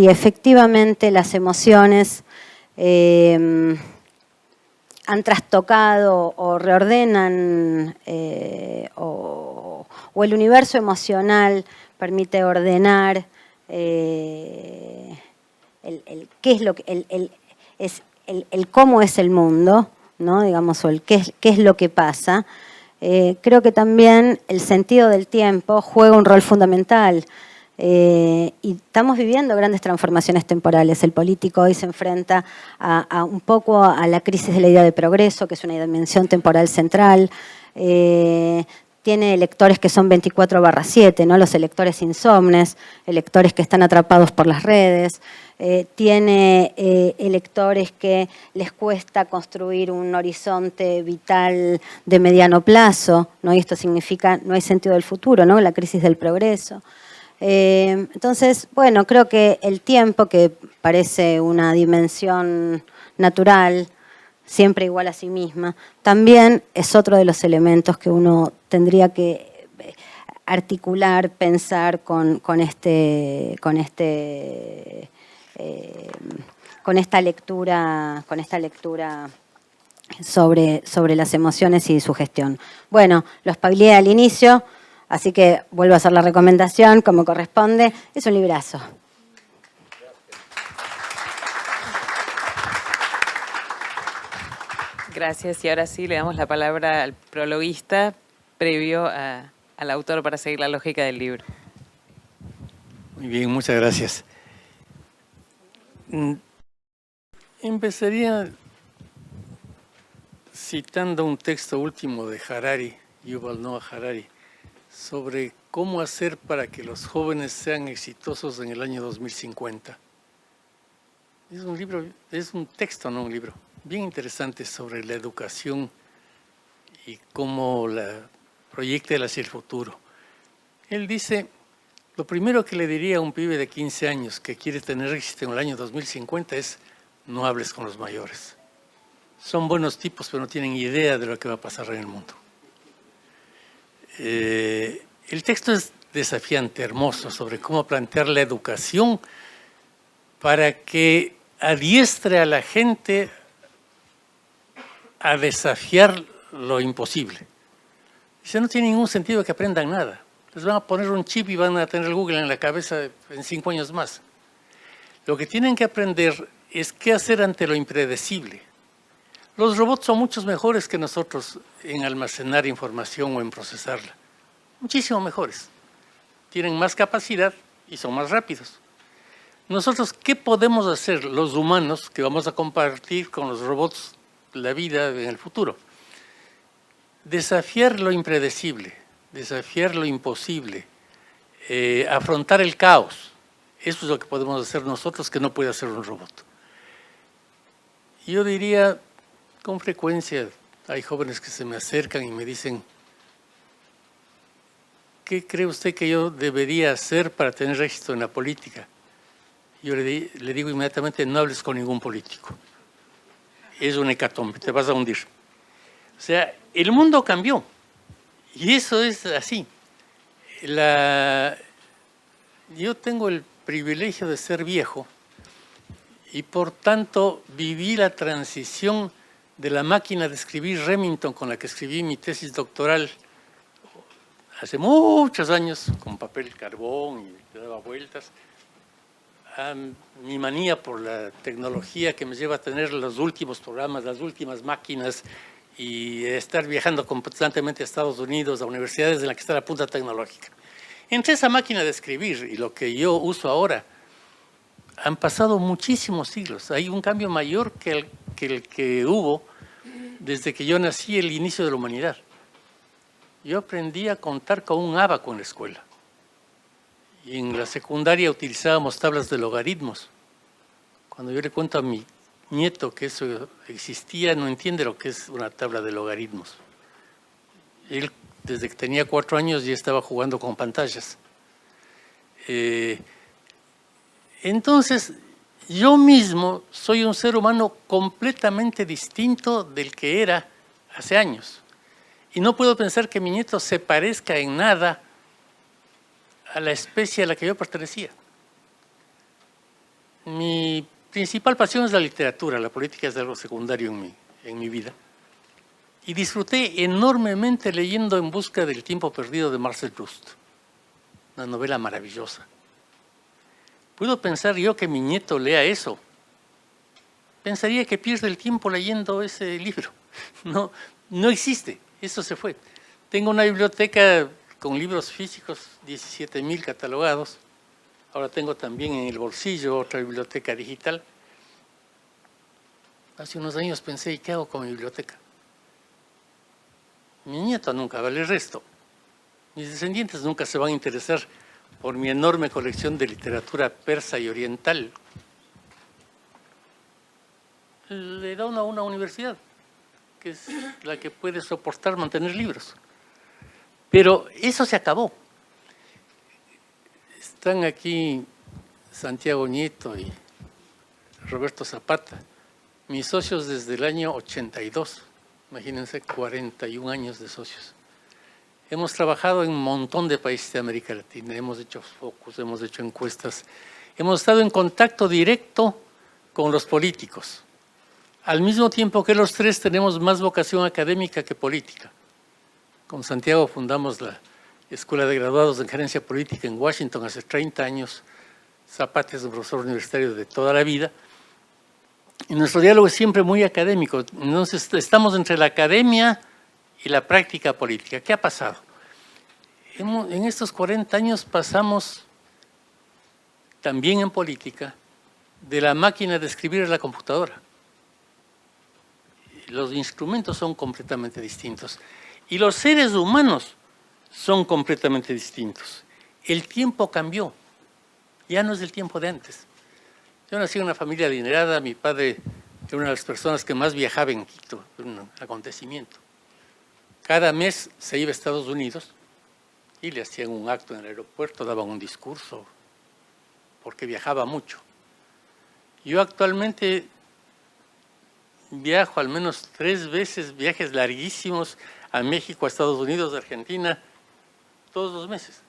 efectivamente las emociones han trastocado o reordenan o el universo emocional permite ordenar qué es lo que el cómo es el mundo, ¿no? Digamos, o el qué es lo que pasa. Creo que también el sentido del tiempo juega un rol fundamental. Y estamos viviendo grandes transformaciones temporales. El político hoy se enfrenta un poco a la crisis de la idea de progreso, que es una dimensión temporal central. Tiene electores que son 24/7, ¿no? Los electores insomnes, electores que están atrapados por las redes. Tiene electores que les cuesta construir un horizonte vital de mediano plazo, ¿no? Y esto significa no hay sentido del futuro, ¿no? La crisis del progreso. Entonces, bueno, creo que el tiempo, que parece una dimensión natural, siempre igual a sí misma, también es otro de los elementos que uno tendría que articular, pensar con esta lectura sobre las emociones y su gestión. Bueno, lo spoileé al inicio, así que vuelvo a hacer la recomendación como corresponde. Es un librazo. Gracias, y ahora sí le damos la palabra al prologuista previo al autor para seguir la lógica del libro. Muy bien, muchas gracias. Empezaría citando un texto último de Harari, Yuval Noah Harari, sobre cómo hacer para que los jóvenes sean exitosos en el año 2050. Es un libro, es un texto, no un libro, bien interesante sobre la educación y cómo la proyecta hacia el futuro. Él dice, lo primero que le diría a un pibe de 15 años que quiere tener éxito en el año 2050 es: no hables con los mayores. Son buenos tipos, pero no tienen idea de lo que va a pasar en el mundo. El texto es desafiante, hermoso, sobre cómo plantear la educación para que adiestre a la gente a desafiar lo imposible. Dice, no tiene ningún sentido que aprendan nada. Les van a poner un chip y van a tener Google en la cabeza en 5 años más. Lo que tienen que aprender es qué hacer ante lo impredecible. Los robots son muchos mejores que nosotros en almacenar información o en procesarla. Muchísimo mejores. Tienen más capacidad y son más rápidos. Nosotros, ¿qué podemos hacer los humanos que vamos a compartir con los robots la vida en el futuro? Desafiar lo impredecible, desafiar lo imposible, afrontar el caos. Eso es lo que podemos hacer nosotros, que no puede hacer un robot. Yo diría, con frecuencia, hay jóvenes que se me acercan y me dicen, ¿qué cree usted que yo debería hacer para tener éxito en la política? Yo le digo inmediatamente, no hables con ningún político. Es un hecatombe, te vas a hundir. O sea, el mundo cambió. Y eso es así. Yo tengo el privilegio de ser viejo y por tanto viví la transición de la máquina de escribir Remington con la que escribí mi tesis doctoral hace muchos años, con papel carbón y le daba vueltas, a mi manía por la tecnología que me lleva a tener los últimos programas, las últimas máquinas y estar viajando constantemente a Estados Unidos, a universidades en las que está la punta tecnológica. Entre esa máquina de escribir y lo que yo uso ahora, han pasado muchísimos siglos. Hay un cambio mayor que el que hubo desde que yo nací, el inicio de la humanidad. Yo aprendí a contar con un ábaco en la escuela. Y en la secundaria utilizábamos tablas de logaritmos. Cuando yo le cuento a mi nieto que eso existía, no entiende lo que es una tabla de logaritmos. Él, desde que tenía 4 años, ya estaba jugando con pantallas. Entonces, yo mismo soy un ser humano completamente distinto del que era hace años. Y no puedo pensar que mi nieto se parezca en nada a la especie a la que yo pertenecía. Mi principal pasión es la literatura, la política es algo secundario en mi vida. Y disfruté enormemente leyendo En busca del tiempo perdido de Marcel Proust, una novela maravillosa. ¿Puedo pensar yo que mi nieto lea eso? Pensaría que pierde el tiempo leyendo ese libro. No existe, eso se fue. Tengo una biblioteca con libros físicos, 17.000 catalogados. Ahora tengo también en el bolsillo otra biblioteca digital. Hace unos años pensé, ¿y qué hago con mi biblioteca? Mi nieto nunca va a leer esto. Mis descendientes nunca se van a interesar por mi enorme colección de literatura persa y oriental. Le da a una universidad, que es la que puede soportar mantener libros. Pero eso se acabó. Están aquí Santiago Nieto y Roberto Zapata, mis socios desde el año 82. Imagínense, 41 años de socios. Hemos trabajado en un montón de países de América Latina, hemos hecho focus, hemos hecho encuestas, hemos estado en contacto directo con los políticos. Al mismo tiempo que los tres tenemos más vocación académica que política. Con Santiago fundamos la Escuela de Graduados en Gerencia Política en Washington hace 30 años. Zapata es un profesor universitario de toda la vida. Y nuestro diálogo es siempre muy académico. Entonces, estamos entre la academia y la práctica política. ¿Qué ha pasado? En estos 40 años pasamos, también en política, de la máquina de escribir a la computadora. Los instrumentos son completamente distintos. Y los seres humanos son completamente distintos. El tiempo cambió. Ya no es el tiempo de antes. Yo nací en una familia adinerada. Mi padre era una de las personas que más viajaba en Quito, un acontecimiento. Cada mes se iba a Estados Unidos y le hacían un acto en el aeropuerto, daban un discurso, porque viajaba mucho. Yo actualmente viajo al menos 3 veces, viajes larguísimos a México, a Estados Unidos, a Argentina, todos los meses,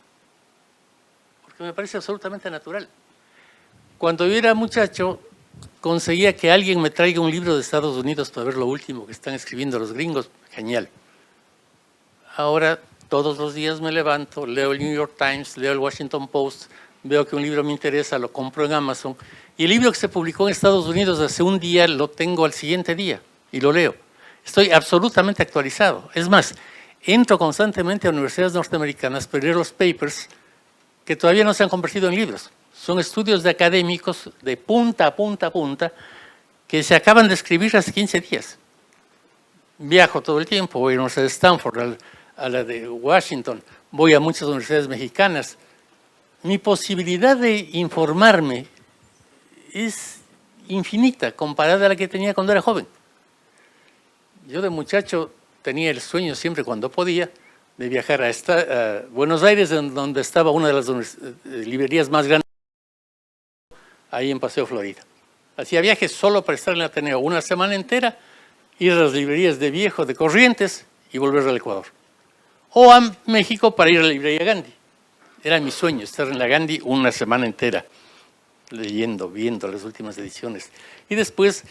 porque me parece absolutamente natural. Cuando yo era muchacho, conseguía que alguien me traiga un libro de Estados Unidos para ver lo último que están escribiendo los gringos. Genial. Ahora, todos los días me levanto, leo el New York Times, leo el Washington Post, veo que un libro me interesa, lo compro en Amazon. Y el libro que se publicó en Estados Unidos hace un día lo tengo al siguiente día y lo leo. Estoy absolutamente actualizado. Es más, entro constantemente a universidades norteamericanas para leer los papers que todavía no se han convertido en libros. Son estudios de académicos de punta a punta a punta que se acaban de escribir hace 15 días. Viajo todo el tiempo, voy a la Universidad de Stanford, a la de Washington, voy a muchas universidades mexicanas. mi posibilidad de informarme es infinita comparada a la que tenía cuando era joven. Yo de muchacho tenía el sueño siempre cuando podía de viajar a Buenos Aires, donde estaba una de las librerías más grandes, ahí en Paseo Florida. Hacía viajes solo para estar en el Ateneo una semana entera, ir a las librerías de Viejo, de Corrientes y volver al Ecuador. O a México para ir a la librería Gandhi. Era mi sueño estar en la Gandhi una semana entera, leyendo, viendo las últimas ediciones. Y después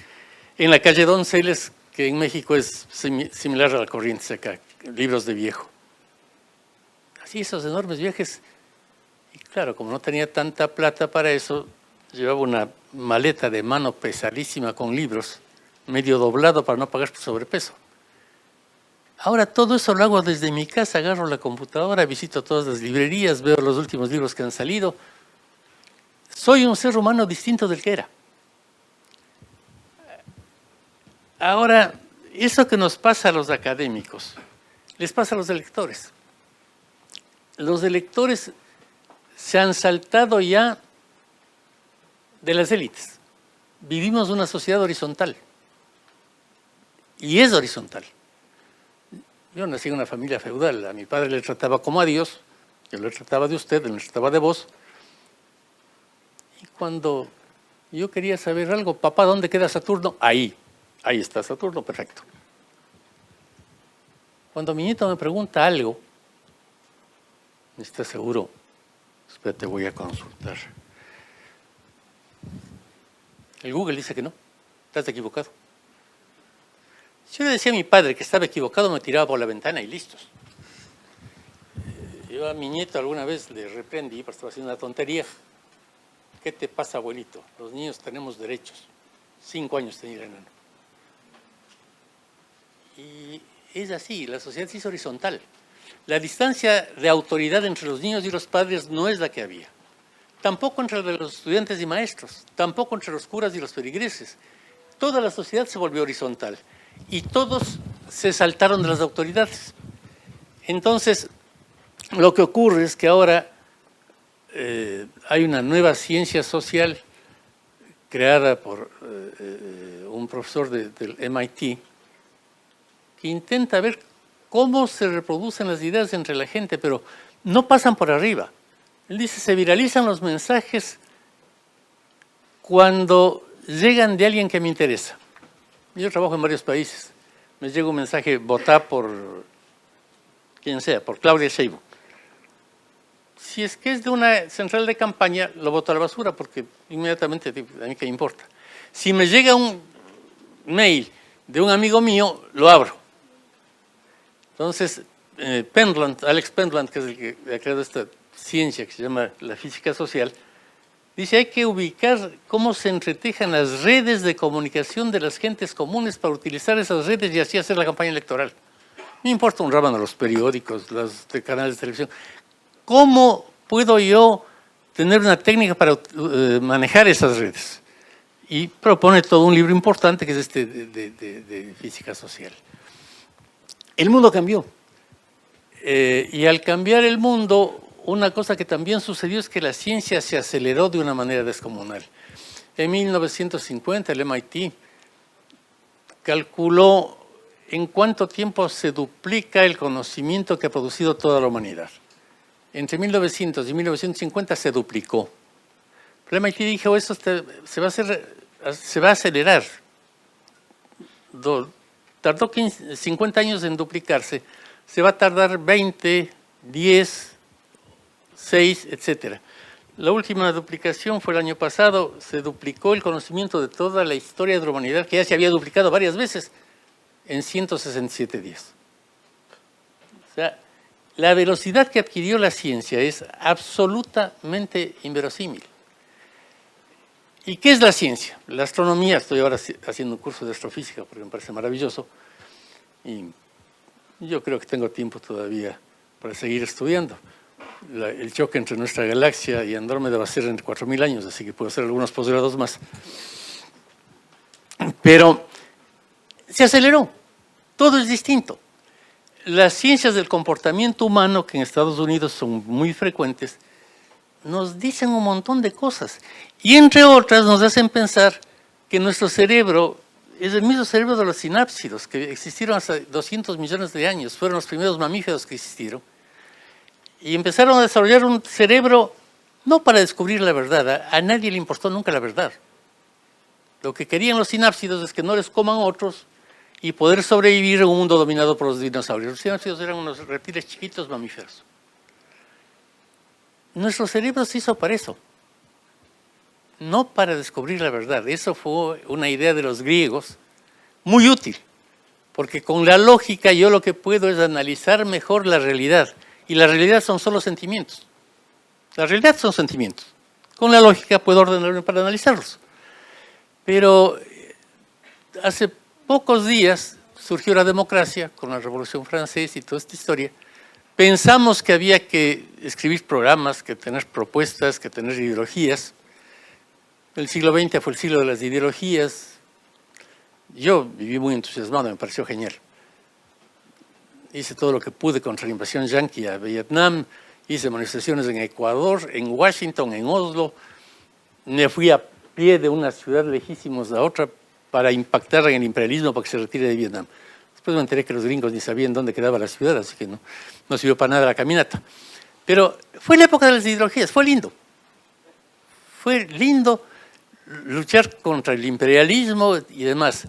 en la calle Donceles, que en México es similar a la Corrientes acá, libros de Viejo. Así esos enormes viajes. Y claro, como no tenía tanta plata para eso, llevaba una maleta de mano pesadísima con libros, medio doblado para no pagar por sobrepeso. Ahora todo eso lo hago desde mi casa, agarro la computadora, visito todas las librerías, veo los últimos libros que han salido. Soy un ser humano distinto del que era. Ahora, eso que nos pasa a los académicos, les pasa a los lectores. Los lectores se han saltado ya de las élites. Vivimos una sociedad horizontal. Y es horizontal. Yo nací en una familia feudal. A mi padre le trataba como a Dios, yo le trataba de usted, él le trataba de vos. Y cuando yo quería saber algo, papá, ¿dónde queda Saturno? Ahí está Saturno, perfecto. Cuando mi nieto me pregunta algo, ¿estás seguro? Espérate, voy a consultar. El Google dice que no, estás equivocado. Si yo le decía a mi padre que estaba equivocado, me tiraba por la ventana y listos. Yo a mi nieto alguna vez le reprendí porque estaba haciendo una tontería. ¿Qué te pasa, abuelito? Los niños tenemos derechos. 5 años tenía el enano. Y es así, la sociedad sí es horizontal. La distancia de autoridad entre los niños y los padres no es la que había. Tampoco entre los estudiantes y maestros, tampoco entre los curas y los feligreses. Toda la sociedad se volvió horizontal y todos se saltaron de las autoridades. Entonces, lo que ocurre es que ahora hay una nueva ciencia social creada por un profesor del MIT que intenta ver cómo se reproducen las ideas entre la gente, pero no pasan por arriba. Él dice, se viralizan los mensajes cuando llegan de alguien que me interesa. Yo trabajo en varios países. Me llega un mensaje, votá por quien sea, por Claudia Sheinbaum. Si es que es de una central de campaña, lo boto a la basura porque inmediatamente a mí qué importa. Si me llega un mail de un amigo mío, lo abro. Entonces, Alex Pentland, que es el que ha creado esta ciencia que se llama la física social, dice hay que ubicar cómo se entretejan las redes de comunicación de las gentes comunes para utilizar esas redes y así hacer la campaña electoral. No importa un rábano los periódicos, los canales de televisión. ¿Cómo puedo yo tener una técnica para manejar esas redes? Y propone todo un libro importante que es este de física social. El mundo cambió. Y al cambiar el mundo, una cosa que también sucedió es que la ciencia se aceleró de una manera descomunal. En 1950 el MIT calculó en cuánto tiempo se duplica el conocimiento que ha producido toda la humanidad. Entre 1900 y 1950 se duplicó. Pero el MIT dijo, eso se va a acelerar. Tardó 50 años en duplicarse. Se va a tardar 20, 10, 6, etc. La última duplicación fue el año pasado. Se duplicó el conocimiento de toda la historia de la humanidad, que ya se había duplicado varias veces, en 167 días. O sea, la velocidad que adquirió la ciencia es absolutamente inverosímil. ¿Y qué es la ciencia? La astronomía, estoy ahora haciendo un curso de astrofísica porque me parece maravilloso y yo creo que tengo tiempo todavía para seguir estudiando. El choque entre nuestra galaxia y Andrómeda va a ser en 4.000 años, así que puedo hacer algunos posgrados más. Pero se aceleró, todo es distinto. Las ciencias del comportamiento humano, que en Estados Unidos son muy frecuentes, nos dicen un montón de cosas. Y entre otras nos hacen pensar que nuestro cerebro es el mismo cerebro de los sinápsidos, que existieron hace 200 millones de años, fueron los primeros mamíferos que existieron. Y empezaron a desarrollar un cerebro no para descubrir la verdad, a nadie le importó nunca la verdad. Lo que querían los sinápsidos es que no les coman otros y poder sobrevivir en un mundo dominado por los dinosaurios. Los sinápsidos eran unos reptiles chiquitos mamíferos. Nuestro cerebro se hizo para eso, no para descubrir la verdad. Eso fue una idea de los griegos muy útil, porque con la lógica yo lo que puedo es analizar mejor la realidad, y la realidad son solo sentimientos. La realidad son sentimientos. Con la lógica puedo ordenarme para analizarlos. Pero hace pocos días surgió la democracia con la Revolución Francesa y toda esta historia. Pensamos que había que escribir programas, que tener propuestas, que tener ideologías. El siglo XX fue el siglo de las ideologías. Yo viví muy entusiasmado, me pareció genial. Hice todo lo que pude contra la invasión yanqui a Vietnam, hice manifestaciones en Ecuador, en Washington, en Oslo. Me fui a pie de una ciudad lejísimos a otra para impactar en el imperialismo para que se retire de Vietnam. Después me enteré que los gringos ni sabían dónde quedaba la ciudad, así que no sirvió para nada la caminata. Pero fue la época de las ideologías, fue lindo. Fue lindo luchar contra el imperialismo y demás.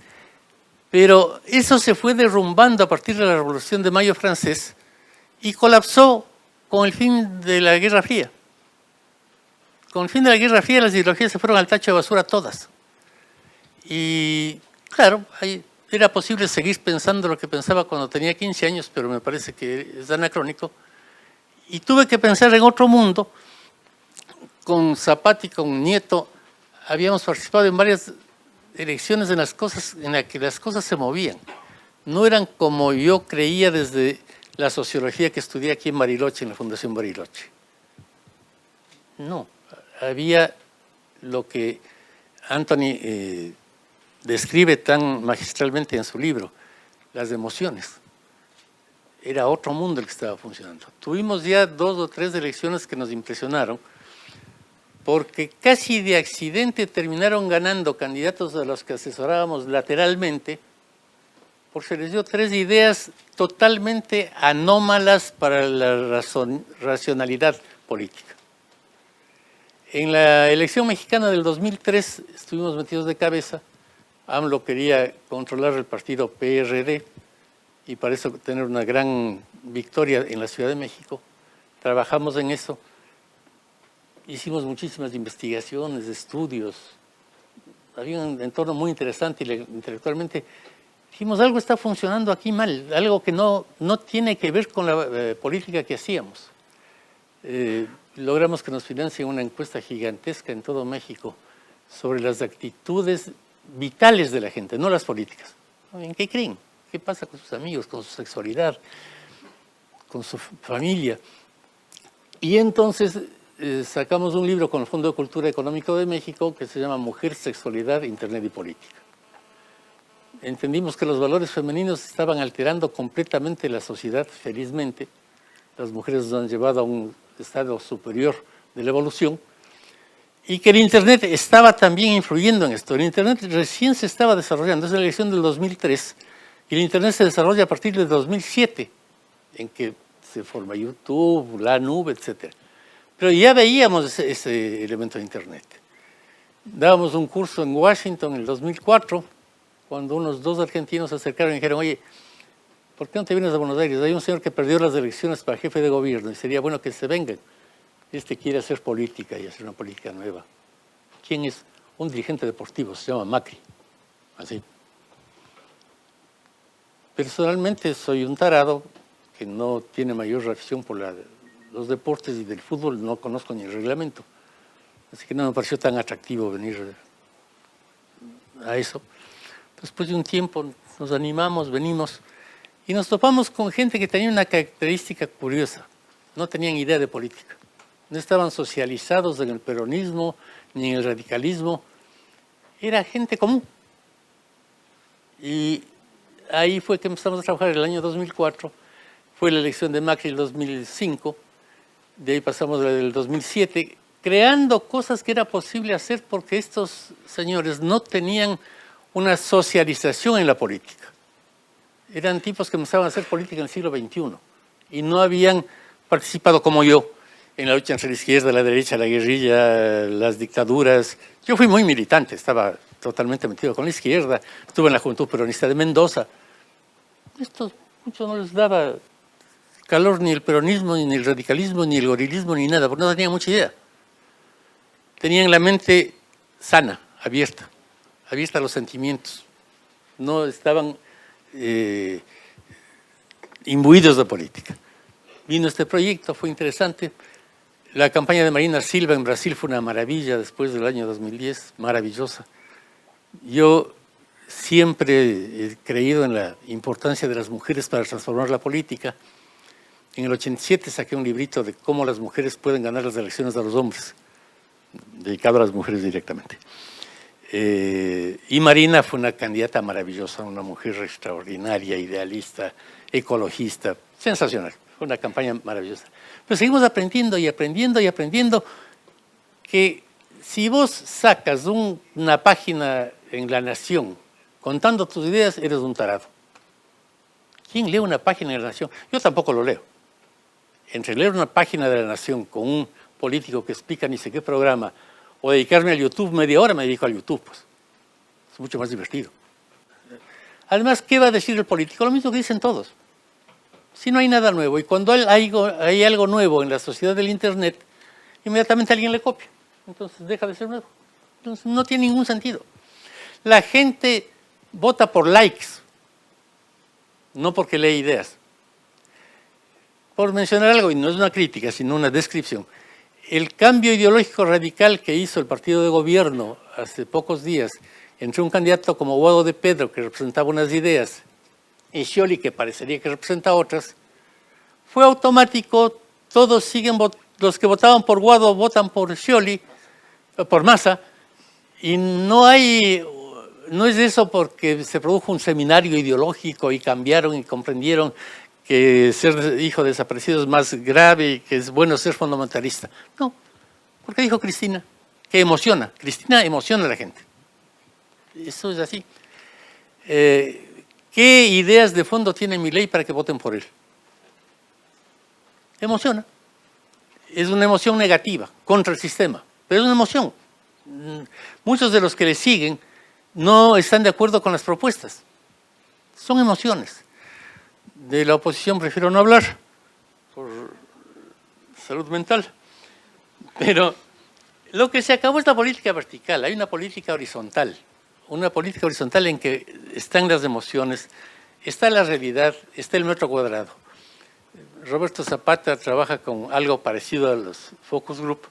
Pero eso se fue derrumbando a partir de la Revolución de Mayo francés y colapsó con el fin de la Guerra Fría. Con el fin de la Guerra Fría las ideologías se fueron al tacho de basura todas. Y claro, era posible seguir pensando lo que pensaba cuando tenía 15 años, pero me parece que es anacrónico. Y tuve que pensar en otro mundo. Con Zapata y con Nieto habíamos participado en varias elecciones en las que las cosas se movían. No eran como yo creía desde la sociología que estudié aquí en Bariloche, en la Fundación Bariloche. No, había lo que Anthony describe tan magistralmente en su libro, las emociones. Era otro mundo el que estaba funcionando. Tuvimos ya 2 o 3 elecciones que nos impresionaron, porque casi de accidente terminaron ganando candidatos a los que asesorábamos lateralmente, porque se les dio 3 ideas totalmente anómalas para la racionalidad política. En la elección mexicana del 2003 estuvimos metidos de cabeza. AMLO quería controlar el partido PRD y para eso tener una gran victoria en la Ciudad de México. Trabajamos en eso. Hicimos muchísimas investigaciones, estudios. Había un entorno muy interesante y intelectualmente dijimos, algo está funcionando aquí mal, algo que no tiene que ver con la política que hacíamos. Logramos que nos financien una encuesta gigantesca en todo México sobre las actitudes vitales de la gente, no las políticas. ¿En qué creen? ¿Qué pasa con sus amigos, con su sexualidad, con su familia? Y entonces sacamos un libro con el Fondo de Cultura Económico de México que se llama Mujer, Sexualidad, Internet y Política. Entendimos que los valores femeninos estaban alterando completamente la sociedad, felizmente. Las mujeres nos han llevado a un estado superior de la evolución y que el Internet estaba también influyendo en esto. El Internet recién se estaba desarrollando, es la elección del 2003 y el Internet se desarrolla a partir del 2007, en que se forma YouTube, la nube, etc. Pero ya veíamos ese elemento de Internet. Dábamos un curso en Washington en el 2004, cuando unos 2 argentinos se acercaron y dijeron, oye, ¿por qué no te vienes a Buenos Aires? Hay un señor que perdió las elecciones para jefe de gobierno y sería bueno que se vengan. Este quiere hacer política y hacer una política nueva. ¿Quién es? Un dirigente deportivo, se llama Macri. Así. Personalmente soy un tarado que no tiene mayor afición por los deportes y del fútbol, no conozco ni el reglamento. Así que no me pareció tan atractivo venir a eso. Después de un tiempo nos animamos, venimos y nos topamos con gente que tenía una característica curiosa. No tenían idea de política. No estaban socializados en el peronismo ni en el radicalismo. Era gente común. Y ahí fue que empezamos a trabajar el año 2004. Fue la elección de Macri el 2005. De ahí pasamos la del 2007. creando cosas que era posible hacer porque estos señores no tenían una socialización en la política. Eran tipos que empezaban a hacer política en el siglo XXI y no habían participado como yo en la lucha entre la izquierda, la derecha, la guerrilla, las dictaduras. Yo fui muy militante, estaba totalmente metido con la izquierda, estuve en la Juventud Peronista de Mendoza. Estos muchos no les daba calor ni el peronismo, ni el radicalismo, ni el gorilismo, ni nada, porque no tenían mucha idea. Tenían la mente sana, abierta a los sentimientos. No estaban imbuidos de política. Vino este proyecto, fue interesante. La campaña de Marina Silva en Brasil fue una maravilla después del año 2010, maravillosa. Yo siempre he creído en la importancia de las mujeres para transformar la política. En el 87 saqué un librito de cómo las mujeres pueden ganar las elecciones a los hombres, dedicado a las mujeres directamente. Y Marina fue una candidata maravillosa, una mujer extraordinaria, idealista, ecologista, sensacional. Fue una campaña maravillosa. Pero seguimos aprendiendo y aprendiendo y aprendiendo que si vos sacas una página en La Nación contando tus ideas, eres un tarado. ¿Quién lee una página de La Nación? Yo tampoco lo leo. Entre leer una página de La Nación con un político que explica ni sé qué programa o dedicarme al YouTube, media hora me dedico al YouTube, pues. Es mucho más divertido. Además, ¿qué va a decir el político? Lo mismo que dicen todos. Si no hay nada nuevo, y cuando hay algo nuevo en la sociedad del Internet, inmediatamente alguien le copia. Entonces deja de ser nuevo. Entonces no tiene ningún sentido. La gente vota por likes, no porque lee ideas. Por mencionar algo, y no es una crítica, sino una descripción, el cambio ideológico radical que hizo el partido de gobierno hace pocos días entre un candidato como Guado de Pedro, que representaba unas ideas, y Scioli, que parecería que representa otras, fue automático. Todos siguen, los que votaban por Guado votan por Scioli, por Massa, y no es eso porque se produjo un seminario ideológico y cambiaron y comprendieron que ser hijo de desaparecido es más grave y que es bueno ser fundamentalista. No, porque dijo Cristina, que emociona. Cristina emociona a la gente. Eso es así. ¿Qué ideas de fondo tiene Milei para que voten por él? Emociona. Es una emoción negativa, contra el sistema, pero es una emoción. Muchos de los que le siguen no están de acuerdo con las propuestas. Son emociones. De la oposición prefiero no hablar, por salud mental. Pero lo que se acabó es la política vertical, hay una política horizontal. Una política horizontal en que están las emociones, está la realidad, está el metro cuadrado. Roberto Zapata trabaja con algo parecido a los focus group,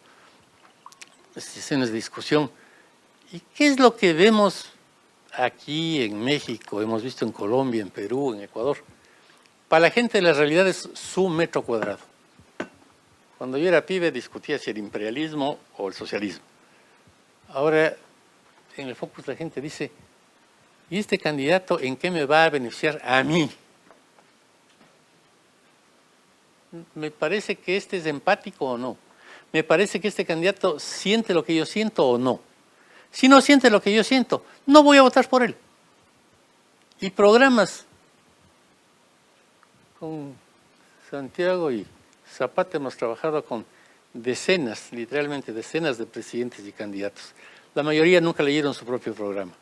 sesiones de discusión. ¿Y qué es lo que vemos aquí en México, hemos visto en Colombia, en Perú, en Ecuador? Para la gente la realidad es su metro cuadrado. Cuando yo era pibe discutía si el imperialismo o el socialismo. Ahora en el Focus la gente dice, ¿y este candidato en qué me va a beneficiar a mí? Me parece que este es empático o no. Me parece que este candidato siente lo que yo siento o no. Si no siente lo que yo siento, no voy a votar por él. Y programas con Santiago y Zapata hemos trabajado con decenas, literalmente decenas de presidentes y candidatos. La mayoría nunca leyeron su propio programa.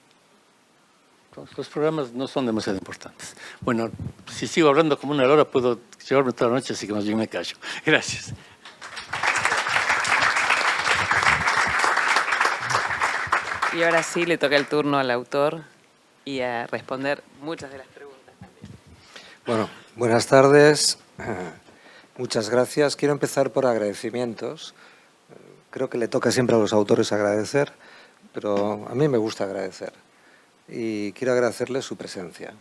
Entonces, los programas no son demasiado importantes. Bueno, si sigo hablando como una hora puedo llevarme toda la noche, así que más bien me callo. Gracias. Y ahora sí le toca el turno al autor y a responder muchas de las preguntas. Bueno, buenas tardes. Muchas gracias. Quiero empezar por agradecimientos. Creo que le toca siempre a los autores agradecer, pero a mí me gusta agradecer. Y quiero agradecerles su presencia.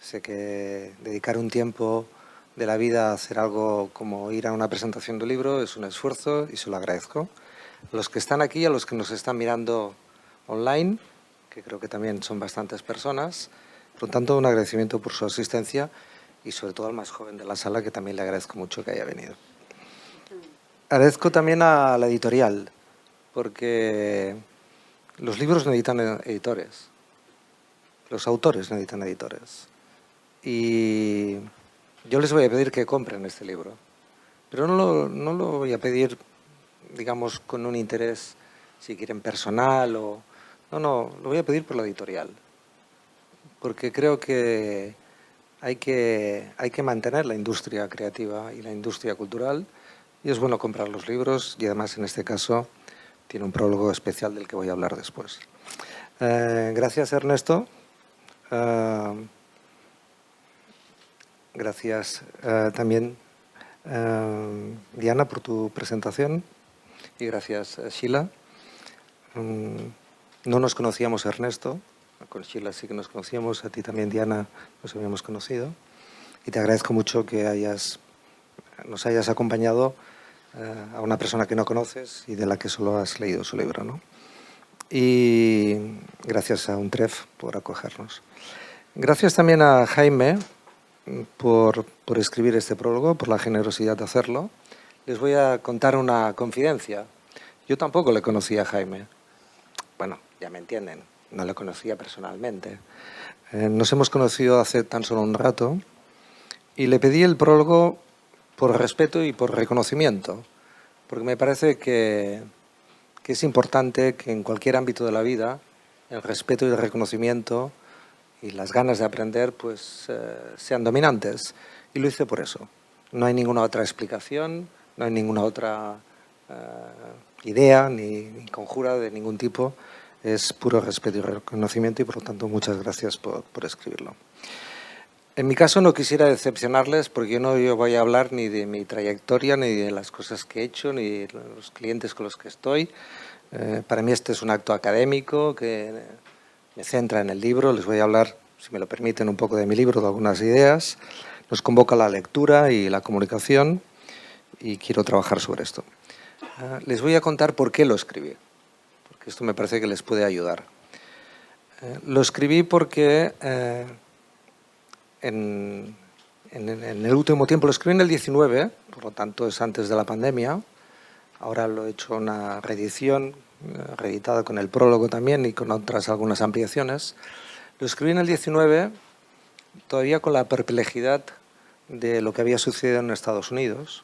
Sé que dedicar un tiempo de la vida a hacer algo como ir a una presentación de un libro es un esfuerzo y se lo agradezco. A los que están aquí y a los que nos están mirando online, que creo que también son bastantes personas, por lo tanto un agradecimiento por su asistencia y sobre todo al más joven de la sala, que también le agradezco mucho que haya venido. Agradezco también a la editorial, porque los libros necesitan editores, los autores necesitan editores. Y yo les voy a pedir que compren este libro, pero no lo voy a pedir, digamos, con un interés, si quieren, personal o... No, lo voy a pedir por la editorial, porque creo que hay que mantener la industria creativa y la industria cultural, y es bueno comprar los libros, y además en este caso tiene un prólogo especial del que voy a hablar después. Gracias, Ernesto. Gracias también, Diana, por tu presentación, y gracias, Sheila. No nos conocíamos, Ernesto. Con Sheila sí que nos conocíamos, a ti también, Diana, nos habíamos conocido. Y te agradezco mucho que nos hayas acompañado a una persona que no conoces y de la que solo has leído su libro, ¿no? Y gracias a UNTREF por acogernos. Gracias también a Jaime por escribir este prólogo, por la generosidad de hacerlo. Les voy a contar una confidencia. Yo tampoco le conocía a Jaime. Bueno, ya me entienden, no le conocía personalmente. Nos hemos conocido hace tan solo un rato y le pedí el prólogo por respeto y por reconocimiento, porque me parece que es importante que en cualquier ámbito de la vida el respeto y el reconocimiento y las ganas de aprender pues sean dominantes. Y lo hice por eso. No hay ninguna otra explicación, no hay ninguna otra idea ni conjura de ningún tipo. Es puro respeto y reconocimiento y, por lo tanto, muchas gracias por escribirlo. En mi caso no quisiera decepcionarles porque yo voy a hablar ni de mi trayectoria, ni de las cosas que he hecho, ni de los clientes con los que estoy. Para mí este es un acto académico que me centra en el libro. Les voy a hablar, si me lo permiten, un poco de mi libro, de algunas ideas. Nos convoca la lectura y la comunicación y quiero trabajar sobre esto. Les voy a contar por qué lo escribí, porque esto me parece que les puede ayudar. Lo escribí porque en el último tiempo, lo escribí en el 19, por lo tanto es antes de la pandemia. Ahora lo he hecho una reedición, reeditada con el prólogo también y con algunas ampliaciones. Lo escribí en el 19 todavía con la perplejidad de lo que había sucedido en Estados Unidos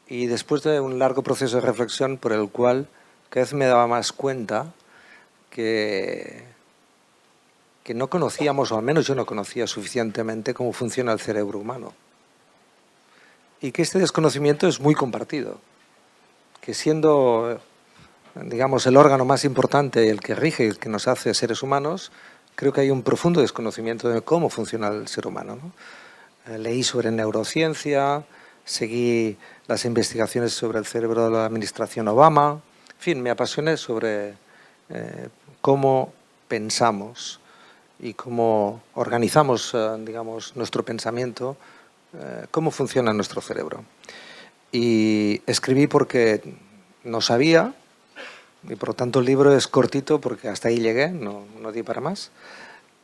y después de un largo proceso de reflexión por el cual cada vez me daba más cuenta que no conocíamos, o al menos yo no conocía suficientemente cómo funciona el cerebro humano. Y que este desconocimiento es muy compartido. Que siendo, digamos, el órgano más importante, el que rige, el que nos hace seres humanos, creo que hay un profundo desconocimiento de cómo funciona el ser humano, ¿no? Leí sobre neurociencia, seguí las investigaciones sobre el cerebro de la administración Obama. En fin, me apasioné sobre cómo pensamos y cómo organizamos, digamos, nuestro pensamiento, cómo funciona nuestro cerebro. Y escribí porque no sabía, y por lo tanto el libro es cortito porque hasta ahí llegué, no di para más.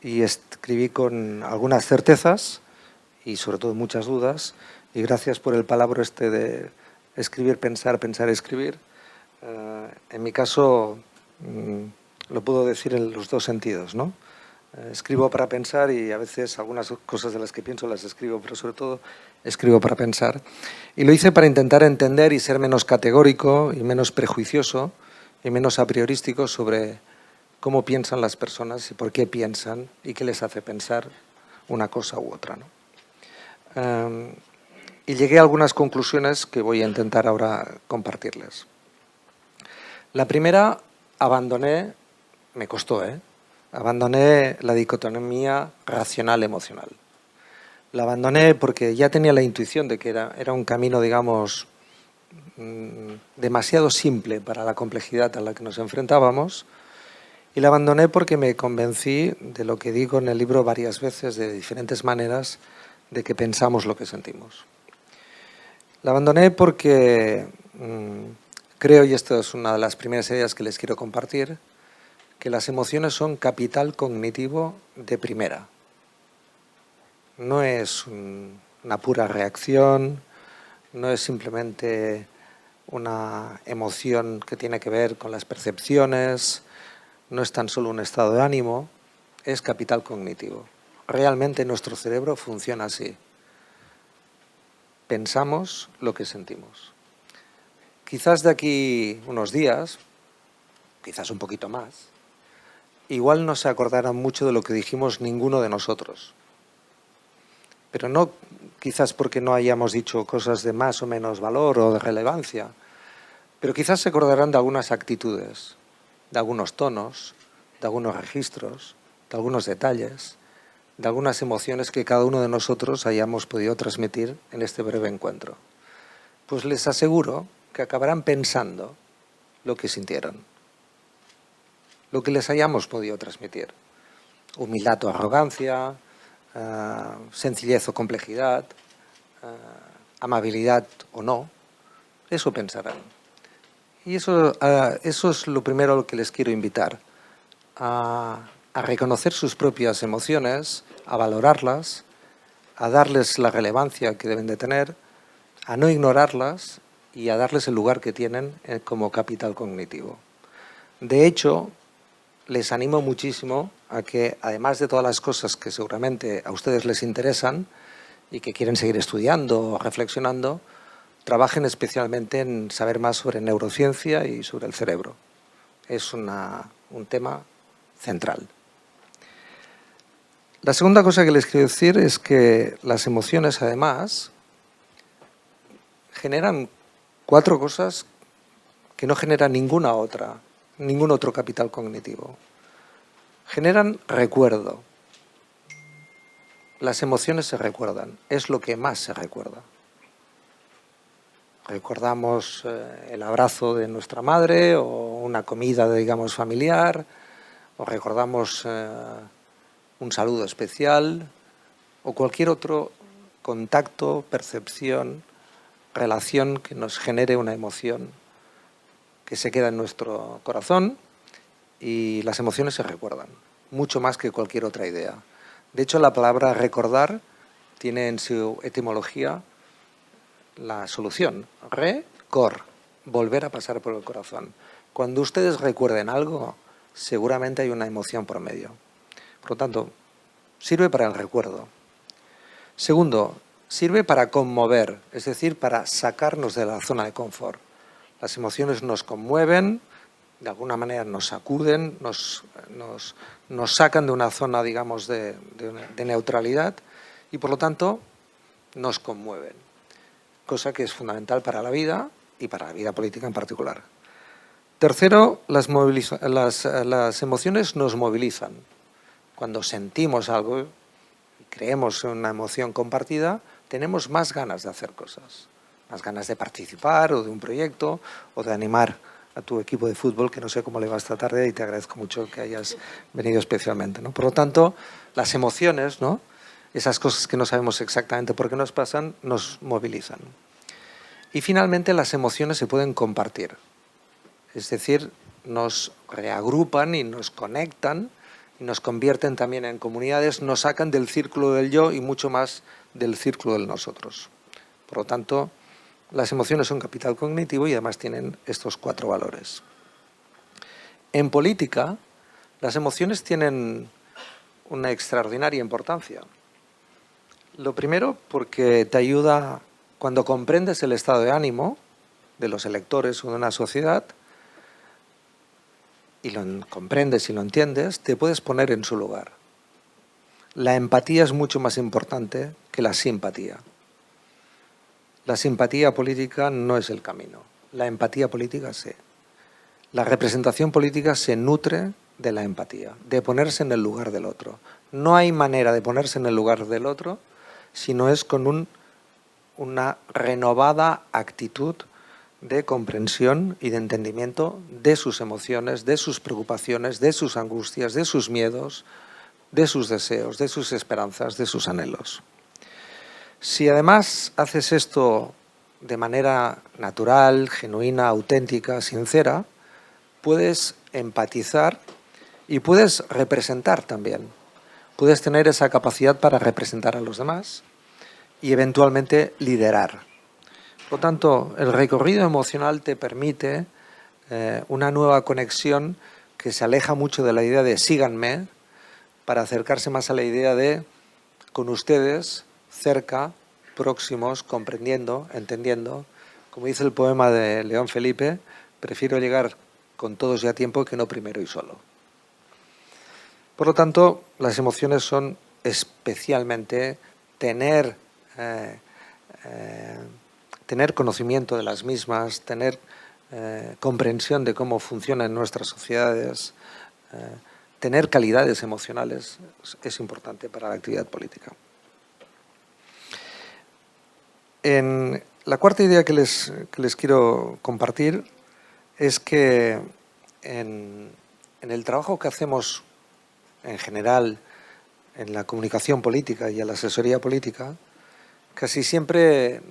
Y escribí con algunas certezas y sobre todo muchas dudas. Y gracias por el palabra este de escribir, pensar, pensar, escribir. En mi caso lo puedo decir en los dos sentidos, ¿no? Escribo para pensar y a veces algunas cosas de las que pienso las escribo, pero sobre todo escribo para pensar. Y lo hice para intentar entender y ser menos categórico y menos prejuicioso y menos a priorístico sobre cómo piensan las personas y por qué piensan y qué les hace pensar una cosa u otra, ¿no? Y llegué a algunas conclusiones que voy a intentar ahora compartirles. La primera, me costó, abandoné la dicotomía racional-emocional. La abandoné porque ya tenía la intuición de que era un camino, digamos, demasiado simple para la complejidad a la que nos enfrentábamos. Y la abandoné porque me convencí de lo que digo en el libro varias veces, de diferentes maneras, de que pensamos lo que sentimos. La abandoné porque creo, y esto es una de las primeras ideas que les quiero compartir, que las emociones son capital cognitivo de primera. No es una pura reacción, no es simplemente una emoción que tiene que ver con las percepciones, no es tan solo un estado de ánimo, es capital cognitivo. Realmente nuestro cerebro funciona así. Pensamos lo que sentimos. Quizás de aquí unos días, quizás un poquito más, igual no se acordarán mucho de lo que dijimos ninguno de nosotros. Pero no quizás porque no hayamos dicho cosas de más o menos valor o de relevancia, pero quizás se acordarán de algunas actitudes, de algunos tonos, de algunos registros, de algunos detalles, de algunas emociones que cada uno de nosotros hayamos podido transmitir en este breve encuentro. Pues les aseguro que acabarán pensando lo que sintieron, lo que les hayamos podido transmitir. Humildad o arrogancia, sencillez o complejidad, amabilidad o no, eso pensarán. Y eso es lo primero a lo que les quiero invitar, a reconocer sus propias emociones, a valorarlas, a darles la relevancia que deben de tener, a no ignorarlas y a darles el lugar que tienen como capital cognitivo. De hecho, les animo muchísimo a que, además de todas las cosas que seguramente a ustedes les interesan y que quieren seguir estudiando o reflexionando, trabajen especialmente en saber más sobre neurociencia y sobre el cerebro. Es un tema central. La segunda cosa que les quiero decir es que las emociones, además, generan 4 cosas que no genera ningún otro capital cognitivo. Generan recuerdo. Las emociones se recuerdan, es lo que más se recuerda. Recordamos el abrazo de nuestra madre o una comida, digamos, familiar, o recordamos un saludo especial o cualquier otro contacto, percepción, relación que nos genere una emoción que se queda en nuestro corazón, y las emociones se recuerdan, mucho más que cualquier otra idea. De hecho, la palabra recordar tiene en su etimología la solución, recor, volver a pasar por el corazón. Cuando ustedes recuerden algo, seguramente hay una emoción por medio. Por lo tanto, sirve para el recuerdo. Segundo, sirve para conmover, es decir, para sacarnos de la zona de confort. Las emociones nos conmueven, de alguna manera nos sacuden, nos sacan de una zona, digamos, de neutralidad y, por lo tanto, nos conmueven. Cosa que es fundamental para la vida y para la vida política en particular. Tercero, las emociones nos movilizan. Cuando sentimos algo y creemos en una emoción compartida, tenemos más ganas de hacer cosas, más ganas de participar o de un proyecto o de animar a tu equipo de fútbol, que no sé cómo le va esta tarde y te agradezco mucho que hayas venido especialmente, ¿no? Por lo tanto, las emociones, ¿no?, esas cosas que no sabemos exactamente por qué nos pasan, nos movilizan. Y finalmente, las emociones se pueden compartir. Es decir, nos reagrupan y nos conectan y nos convierten también en comunidades, nos sacan del círculo del yo y mucho más del círculo del nosotros. Por lo tanto, las emociones son capital cognitivo y además tienen estos 4 valores. En política, las emociones tienen una extraordinaria importancia. Lo primero, porque te ayuda, cuando comprendes el estado de ánimo de los electores o de una sociedad, y lo comprendes y lo entiendes, te puedes poner en su lugar. La empatía es mucho más importante que la simpatía. La simpatía política no es el camino. La empatía política sí. La representación política se nutre de la empatía, de ponerse en el lugar del otro. No hay manera de ponerse en el lugar del otro si no es con una renovada actitud de comprensión y de entendimiento de sus emociones, de sus preocupaciones, de sus angustias, de sus miedos, de sus deseos, de sus esperanzas, de sus anhelos. Si además haces esto de manera natural, genuina, auténtica, sincera, puedes empatizar y puedes representar también. Puedes tener esa capacidad para representar a los demás y eventualmente liderar. Por Por lo tanto, el recorrido emocional te permite una nueva conexión que se aleja mucho de la idea de síganme, para acercarse más a la idea de con ustedes, cerca, próximos, comprendiendo, entendiendo. Como dice el poema de León Felipe, prefiero llegar con todos ya a tiempo que no primero y solo. Por lo tanto, las emociones son especialmente tener conocimiento de las mismas, tener comprensión de cómo funcionan nuestras sociedades, tener calidades emocionales es importante para la actividad política. En la cuarta idea que les quiero compartir es que en el trabajo que hacemos en general en la comunicación política y en la asesoría política, casi siempre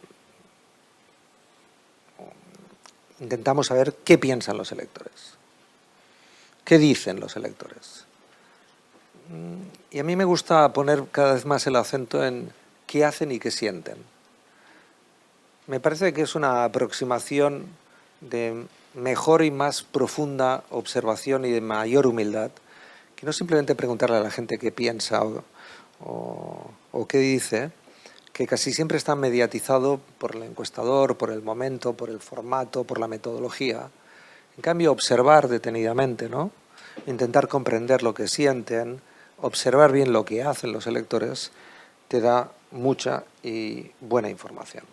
intentamos saber qué piensan los electores, qué dicen los electores. Y a mí me gusta poner cada vez más el acento en qué hacen y qué sienten. Me parece que es una aproximación de mejor y más profunda observación y de mayor humildad, que no simplemente preguntarle a la gente qué piensa o qué dice, que casi siempre está mediatizado por el encuestador, por el momento, por el formato, por la metodología. En cambio, observar detenidamente, ¿no? Intentar comprender lo que sienten, observar bien lo que hacen los electores, te da mucha y buena información.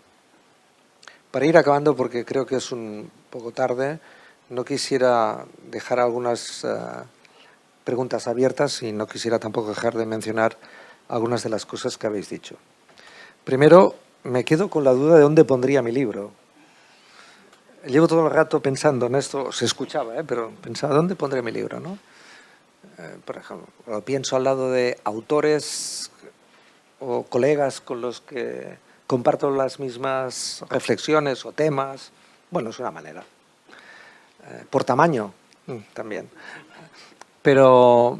Para ir acabando, porque creo que es un poco tarde, no quisiera dejar algunas preguntas abiertas y no quisiera tampoco dejar de mencionar algunas de las cosas que habéis dicho. Primero, me quedo con la duda de dónde pondría mi libro. Llevo todo el rato pensando en esto, se escuchaba, pero pensaba, ¿dónde pondré mi libro, no? Por ejemplo, pienso al lado de autores o colegas con los que comparto las mismas reflexiones o temas. Bueno, es una manera. Por tamaño, también. Pero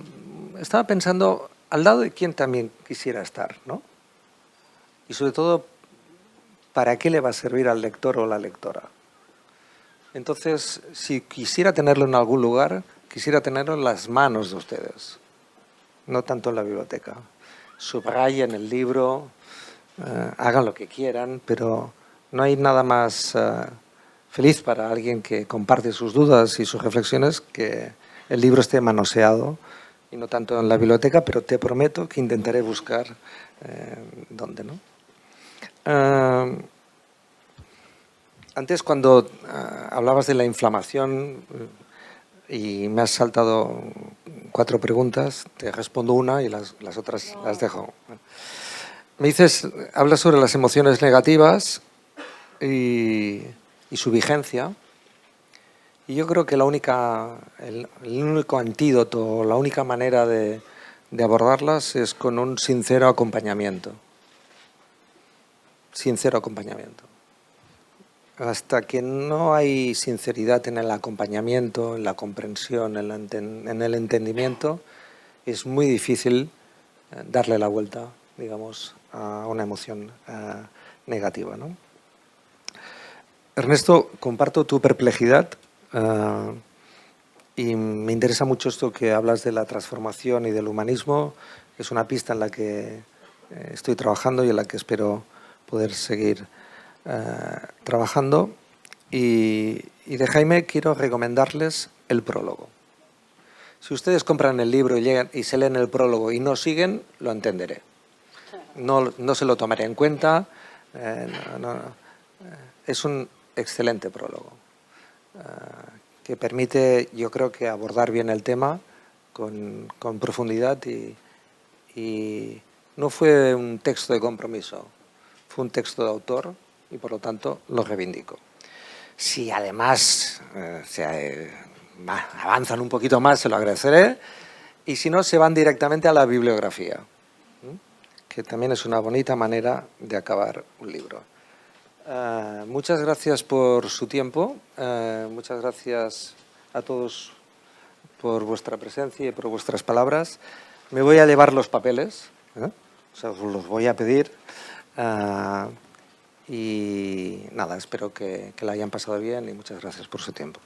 estaba pensando al lado de quién también quisiera estar, ¿no? Y sobre todo, ¿para qué le va a servir al lector o la lectora? Entonces, si quisiera tenerlo en algún lugar, quisiera tenerlo en las manos de ustedes, no tanto en la biblioteca. Subrayen el libro, hagan lo que quieran, pero no hay nada más feliz para alguien que comparte sus dudas y sus reflexiones que el libro esté manoseado, y no tanto en la biblioteca, pero te prometo que intentaré buscar dónde, ¿no? Antes, cuando hablabas de la inflamación y me has saltado 4 preguntas, te respondo una y las otras las dejo. Me dices, hablas sobre las emociones negativas y su vigencia. Y yo creo que el único antídoto, la única manera de abordarlas es con un sincero acompañamiento. Sincero acompañamiento. Hasta que no hay sinceridad en el acompañamiento, en la comprensión, en el entendimiento, es muy difícil darle la vuelta, digamos, a una emoción negativa, ¿no? Ernesto, comparto tu perplejidad y me interesa mucho esto que hablas de la transformación y del humanismo. Es una pista en la que estoy trabajando y en la que espero poder seguir trabajando. Y de Jaime quiero recomendarles el prólogo. Si ustedes compran el libro y llegan y se leen el prólogo y no siguen, lo entenderé. No se lo tomaré en cuenta. Es un excelente prólogo que permite, yo creo, que abordar bien el tema con profundidad y no fue un texto de compromiso, fue un texto de autor y por lo tanto lo reivindico. Si además avanzan un poquito más, se lo agradeceré, y si no, se van directamente a la bibliografía, que también es una bonita manera de acabar un libro. Muchas gracias por su tiempo, muchas gracias a todos por vuestra presencia y por vuestras palabras. Me voy a llevar los papeles, o sea, os los voy a pedir, y nada, espero que la hayan pasado bien y muchas gracias por su tiempo.